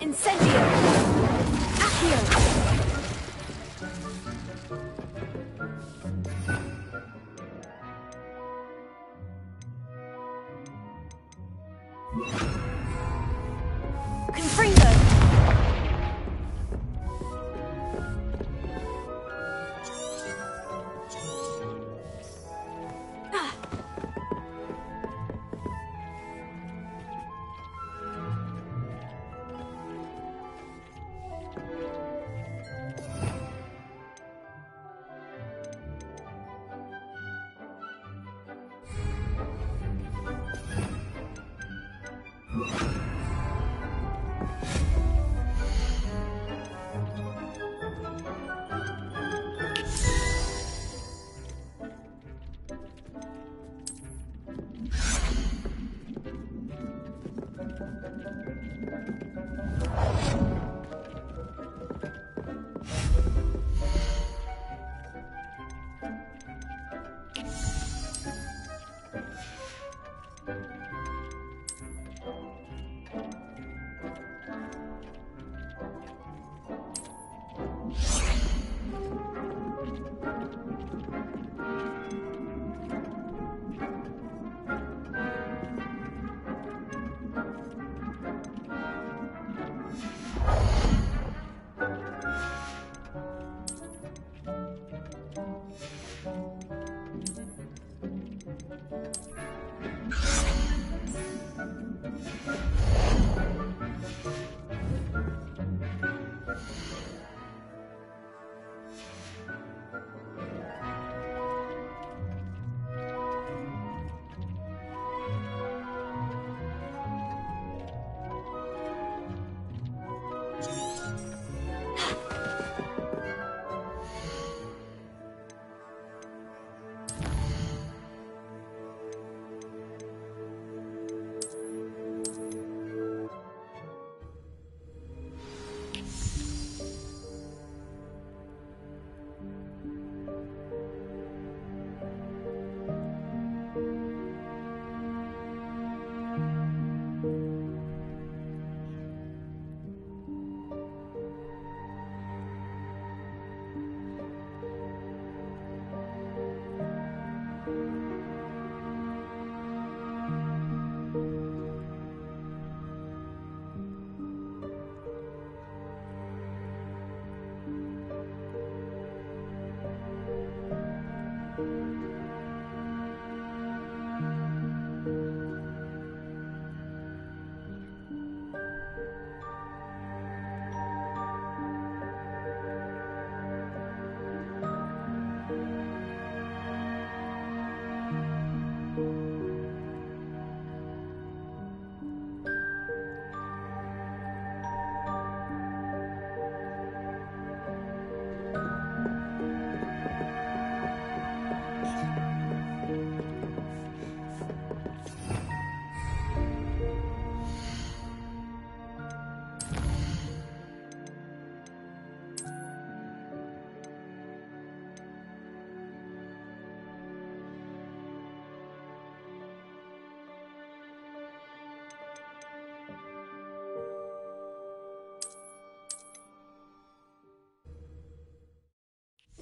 Incendio. Accio. Confringo.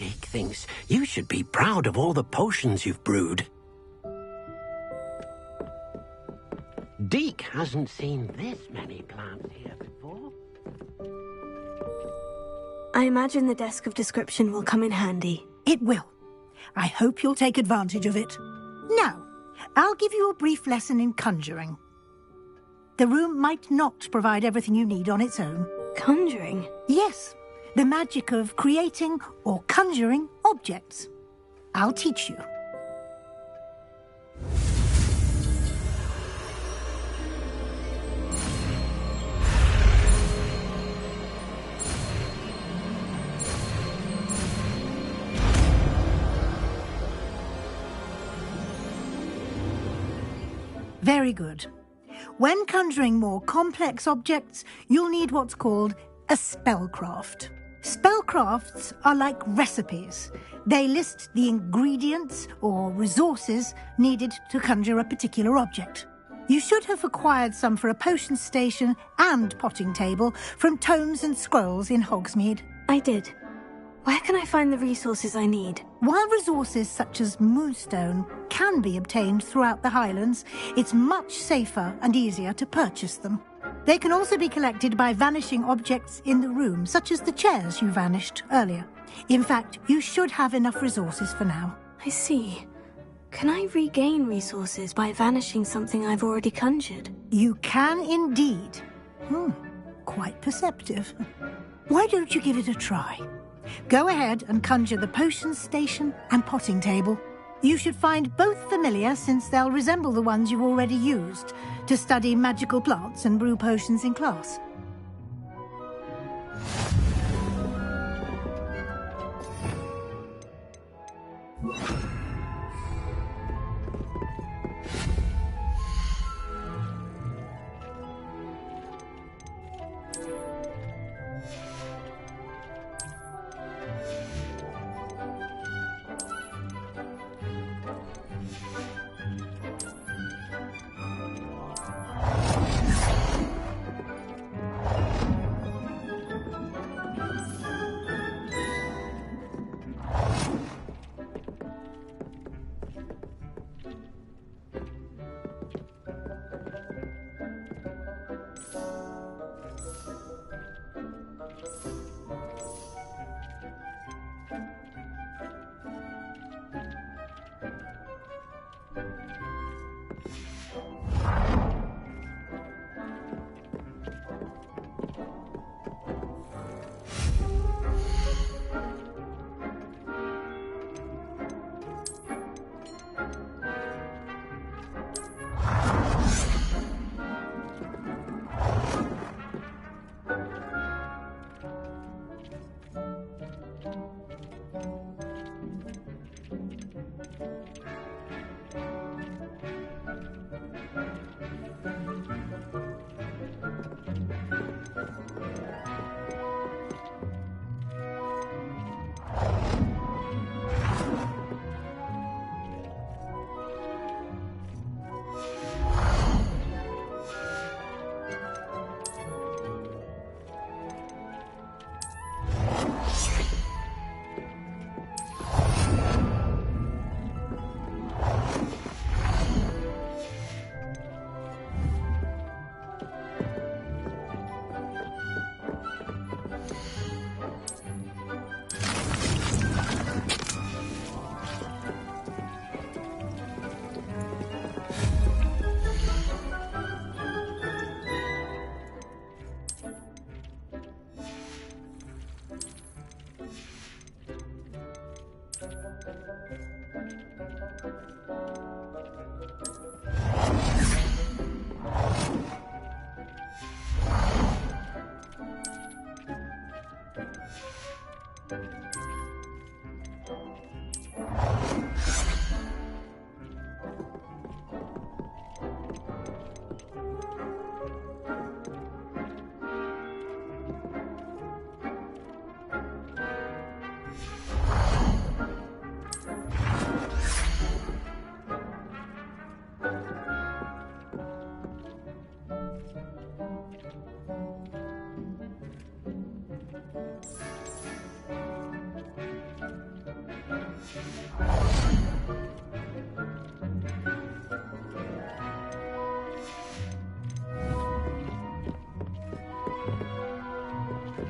Deke thinks you should be proud of all the potions you've brewed. Deke hasn't seen this many plants here before. I imagine the desk of description will come in handy. It will. I hope you'll take advantage of it. Now, I'll give you a brief lesson in conjuring. The room might not provide everything you need on its own. Conjuring? Yes, the magic of creating or conjuring objects. I'll teach you. Very good. When conjuring more complex objects, you'll need what's called a spellcraft. Spellcrafts are like recipes. They list the ingredients or resources needed to conjure a particular object. You should have acquired some for a potion station and potting table from tomes and scrolls in Hogsmeade. I did. Where can I find the resources I need? While resources such as moonstone can be obtained throughout the Highlands, it's much safer and easier to purchase them. They can also be collected by vanishing objects in the room, such as the chairs you vanished earlier. In fact, you should have enough resources for now. I see. Can I regain resources by vanishing something I've already conjured? You can indeed. Quite perceptive. Why don't you give it a try? Go ahead and conjure the potion station and potting table. You should find both familiar, since they'll resemble the ones you've already used to study magical plants and brew potions in class.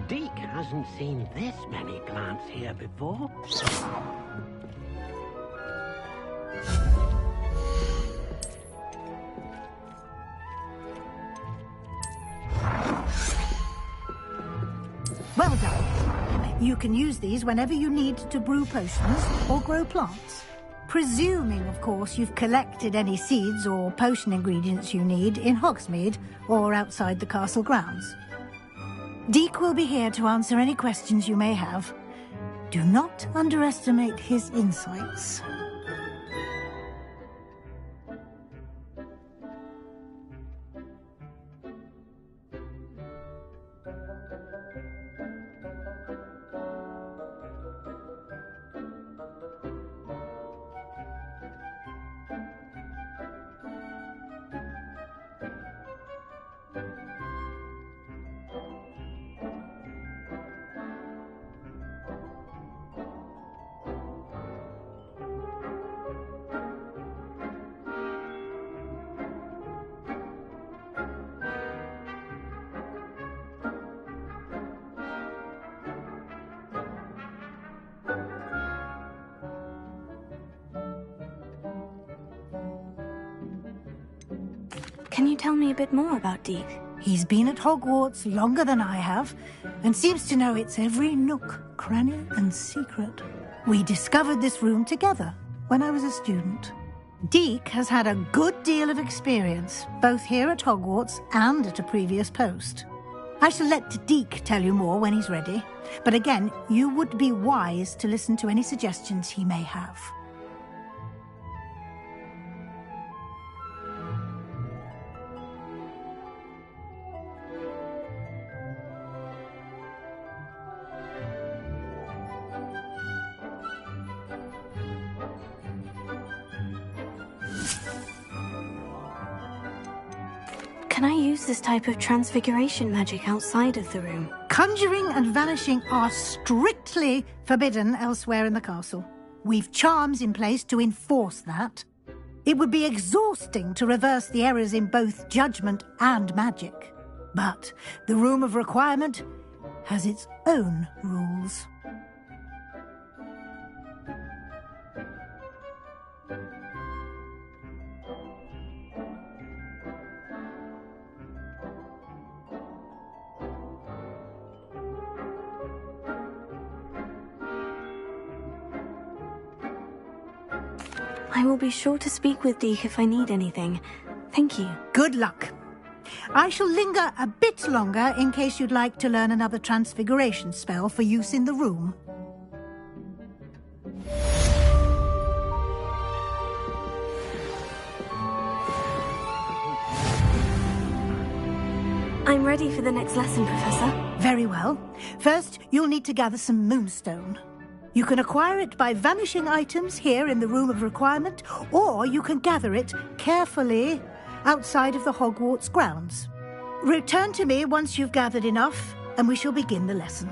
Deke hasn't seen this many plants here before. Well done. You can use these whenever you need to brew potions or grow plants. Presuming, of course, you've collected any seeds or potion ingredients you need in Hogsmeade or outside the castle grounds. Deke will be here to answer any questions you may have. Do not underestimate his insights. Can you tell me a bit more about Deke? He's been at Hogwarts longer than I have, and seems to know its every nook, cranny, and secret. We discovered this room together when I was a student. Deke has had a good deal of experience, both here at Hogwarts and at a previous post. I shall let Deke tell you more when he's ready, but again, you would be wise to listen to any suggestions he may have. Can I use this type of transfiguration magic outside of the room? Conjuring and vanishing are strictly forbidden elsewhere in the castle. We've charms in place to enforce that. It would be exhausting to reverse the errors in both judgment and magic. But the Room of Requirement has its own rules. I will be sure to speak with Deke if I need anything. Thank you. Good luck. I shall linger a bit longer in case you'd like to learn another transfiguration spell for use in the room. I'm ready for the next lesson, Professor. Very well. First, you'll need to gather some moonstone. You can acquire it by vanishing items here in the Room of Requirement, or you can gather it carefully outside of the Hogwarts grounds. Return to me once you've gathered enough, and we shall begin the lesson.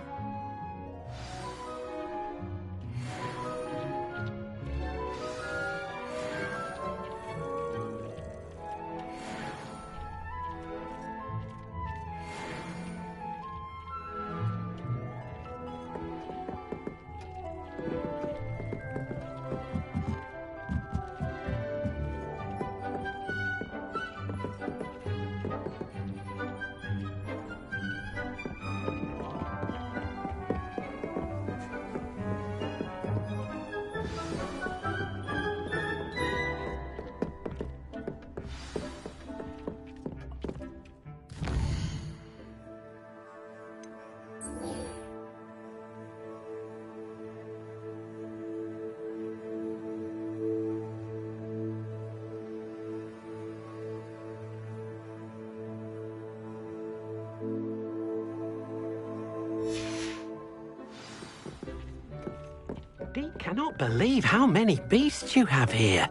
Deke cannot believe how many beasts you have here.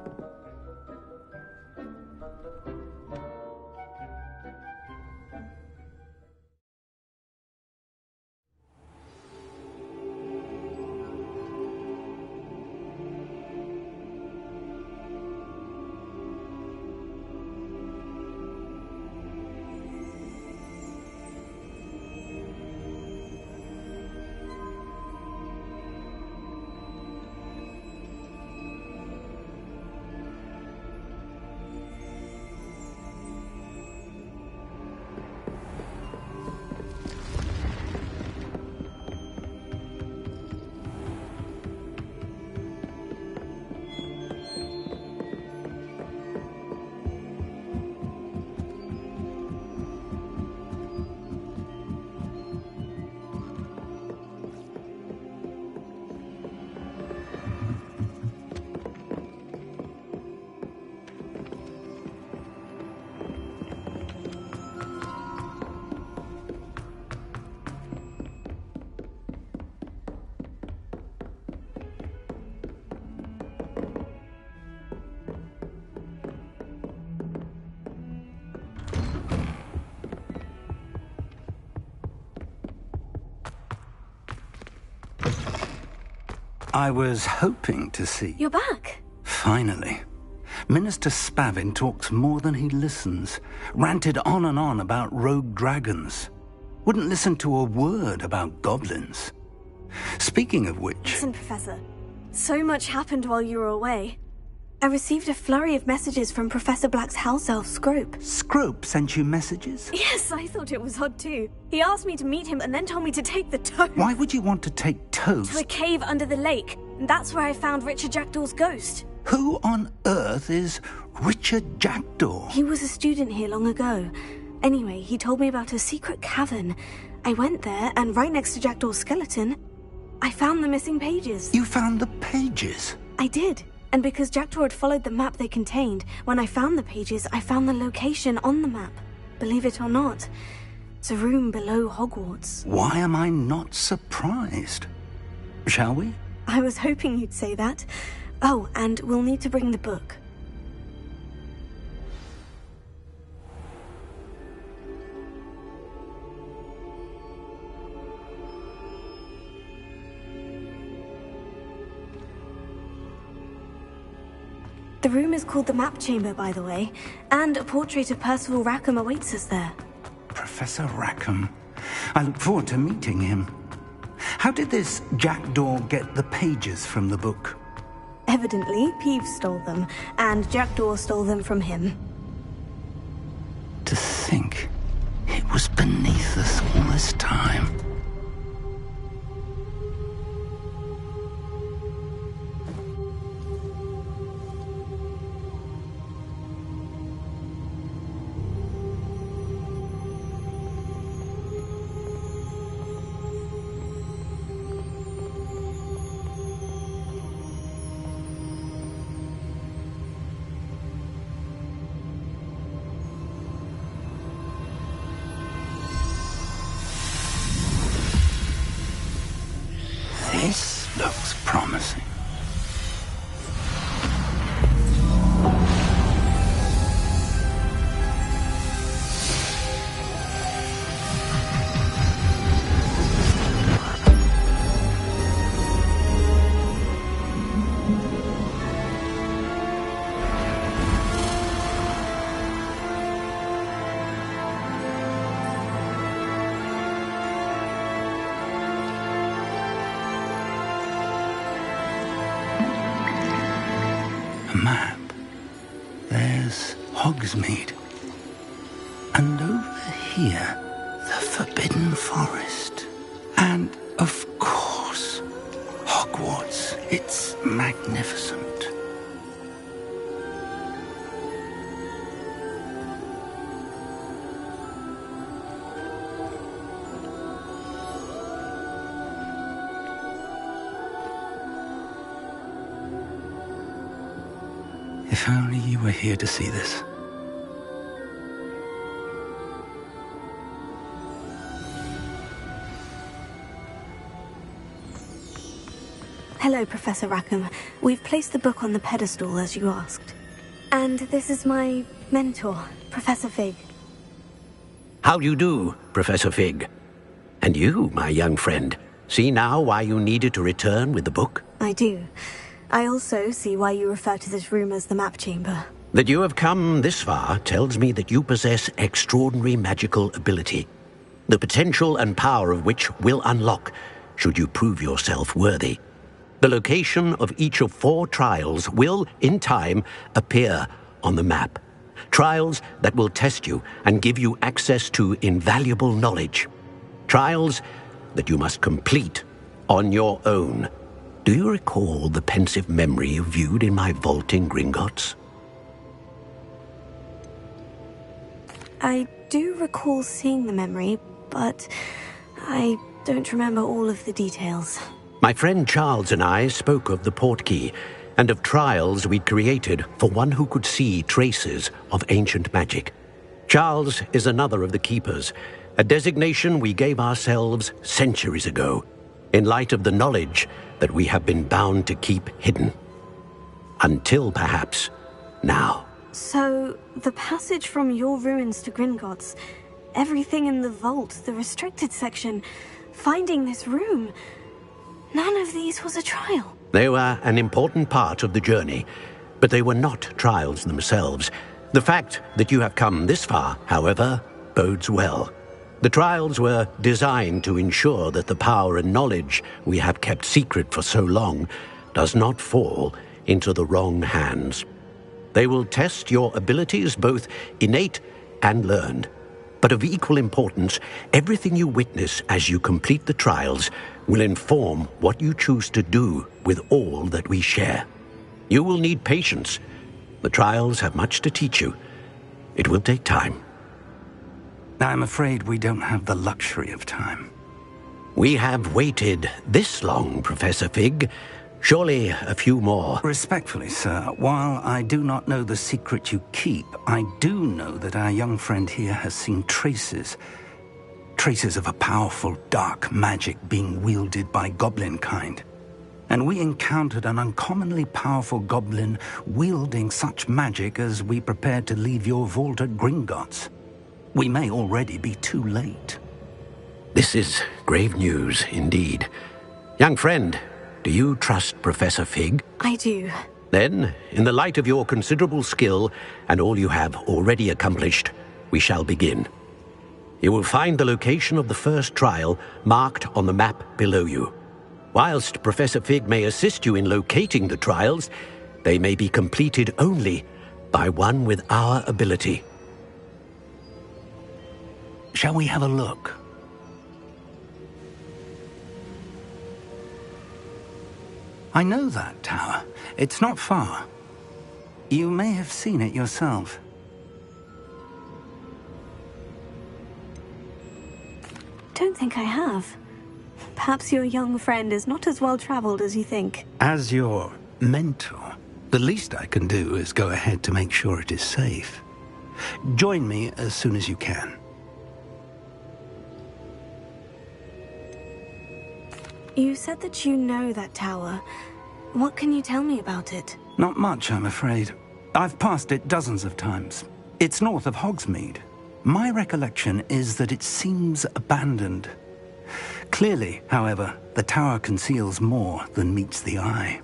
I was hoping to see... You're back. Finally. Minister Spavin talks more than he listens. Ranted on and on about rogue dragons. Wouldn't listen to a word about goblins. Speaking of which... Listen, Professor. So much happened while you were away. I received a flurry of messages from Professor Black's house elf, Scrope. Scrope sent you messages? Yes, I thought it was odd too. He asked me to meet him and then told me to take the toad. Why would you want to take toads? To a cave under the lake. And that's where I found Richard Jackdaw's ghost. Who on earth is Richard Jackdaw? He was a student here long ago. Anyway, he told me about a secret cavern. I went there, and right next to Jackdaw's skeleton, I found the missing pages. You found the pages? I did. And because Jackdaw had followed the map they contained, when I found the pages, I found the location on the map. Believe it or not, it's a room below Hogwarts. Why am I not surprised? Shall we? I was hoping you'd say that. Oh, and we'll need to bring the book. The room is called the Map Chamber, by the way, and a portrait of Percival Rackham awaits us there. Professor Rackham. I look forward to meeting him. How did this Jackdaw get the pages from the book? Evidently, Peeves stole them, and Jackdaw stole them from him. To think it was beneath us all this time. This looks promising. Map. There's Hogsmeade. And over here, the Forbidden Forest. And, of course, Hogwarts. It's magnificent. If only you were here to see this. Hello, Professor Rackham. We've placed the book on the pedestal, as you asked. And this is my mentor, Professor Fig. How do you do, Professor Fig? And you, my young friend, see now why you needed to return with the book? I do. I also see why you refer to this room as the Map Chamber. That you have come this far tells me that you possess extraordinary magical ability, the potential and power of which will unlock should you prove yourself worthy. The location of each of 4 trials will, in time, appear on the map. Trials that will test you and give you access to invaluable knowledge. Trials that you must complete on your own. Do you recall the pensive memory you viewed in my vault in Gringotts? I do recall seeing the memory, but I don't remember all of the details. My friend Charles and I spoke of the portkey and of trials we'd created for one who could see traces of ancient magic. Charles is another of the keepers, a designation we gave ourselves centuries ago, in light of the knowledge that we have been bound to keep hidden. Until, perhaps, now. So, the passage from your ruins to Gringotts, everything in the vault, the restricted section, finding this room... None of these was a trial. They were an important part of the journey, but they were not trials themselves. The fact that you have come this far, however, bodes well. The trials were designed to ensure that the power and knowledge we have kept secret for so long does not fall into the wrong hands. They will test your abilities, both innate and learned. But of equal importance, everything you witness as you complete the trials will inform what you choose to do with all that we share. You will need patience. The trials have much to teach you. It will take time. I'm afraid we don't have the luxury of time. We have waited this long, Professor Fig. Surely a few more. Respectfully, sir, while I do not know the secret you keep, I do know that our young friend here has seen traces of a powerful dark magic being wielded by goblin kind. And we encountered an uncommonly powerful goblin wielding such magic as we prepared to leave your vault at Gringotts. We may already be too late. This is grave news indeed. Young friend, do you trust Professor Fig? I do. Then, in the light of your considerable skill and all you have already accomplished, we shall begin. You will find the location of the first trial marked on the map below you. Whilst Professor Fig may assist you in locating the trials, they may be completed only by one with our ability. Shall we have a look? I know that tower. It's not far. You may have seen it yourself. Don't think I have. Perhaps your young friend is not as well traveled as you think. As your mentor, the least I can do is go ahead to make sure it is safe. Join me as soon as you can. You said that you know that tower. What can you tell me about it? Not much, I'm afraid. I've passed it dozens of times. It's north of Hogsmeade. My recollection is that it seems abandoned. Clearly, however, the tower conceals more than meets the eye.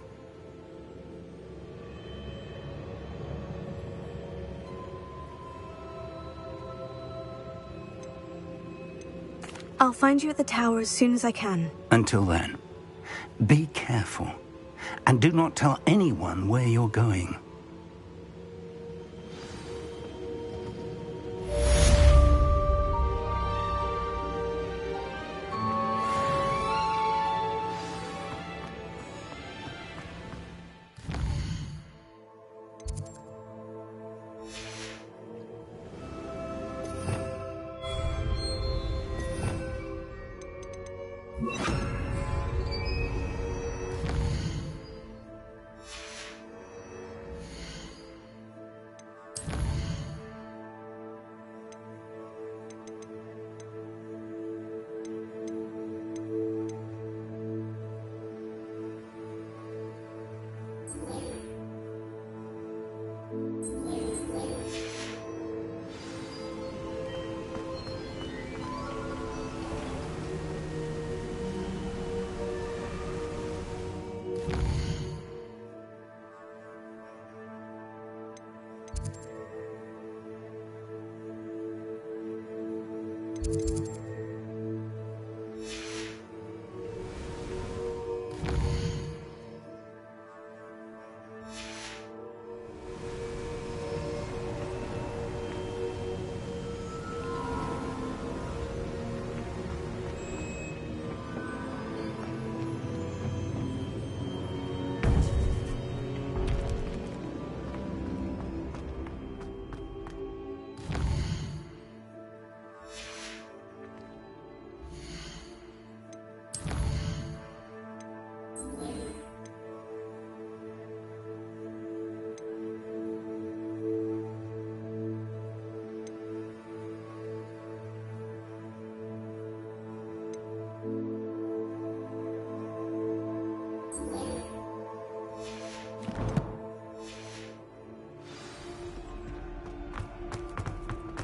I'll find you at the tower as soon as I can. Until then, be careful, and do not tell anyone where you're going.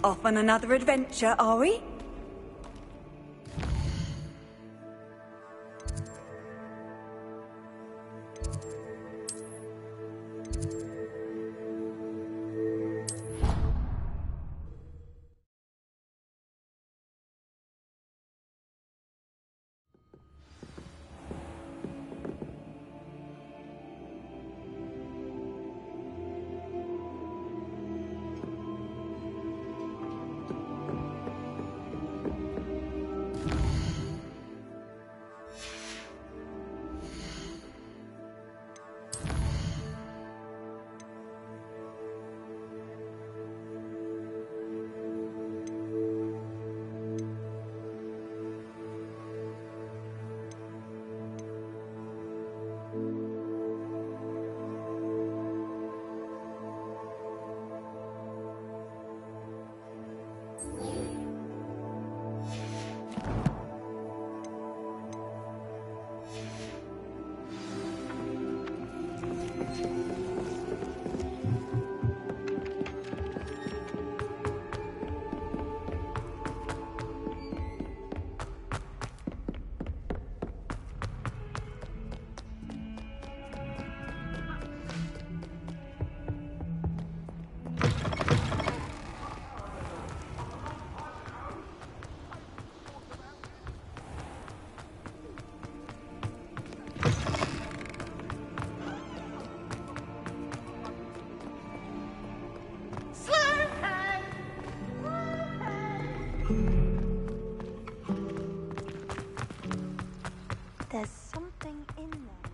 Off on another adventure, are we? There's something in there.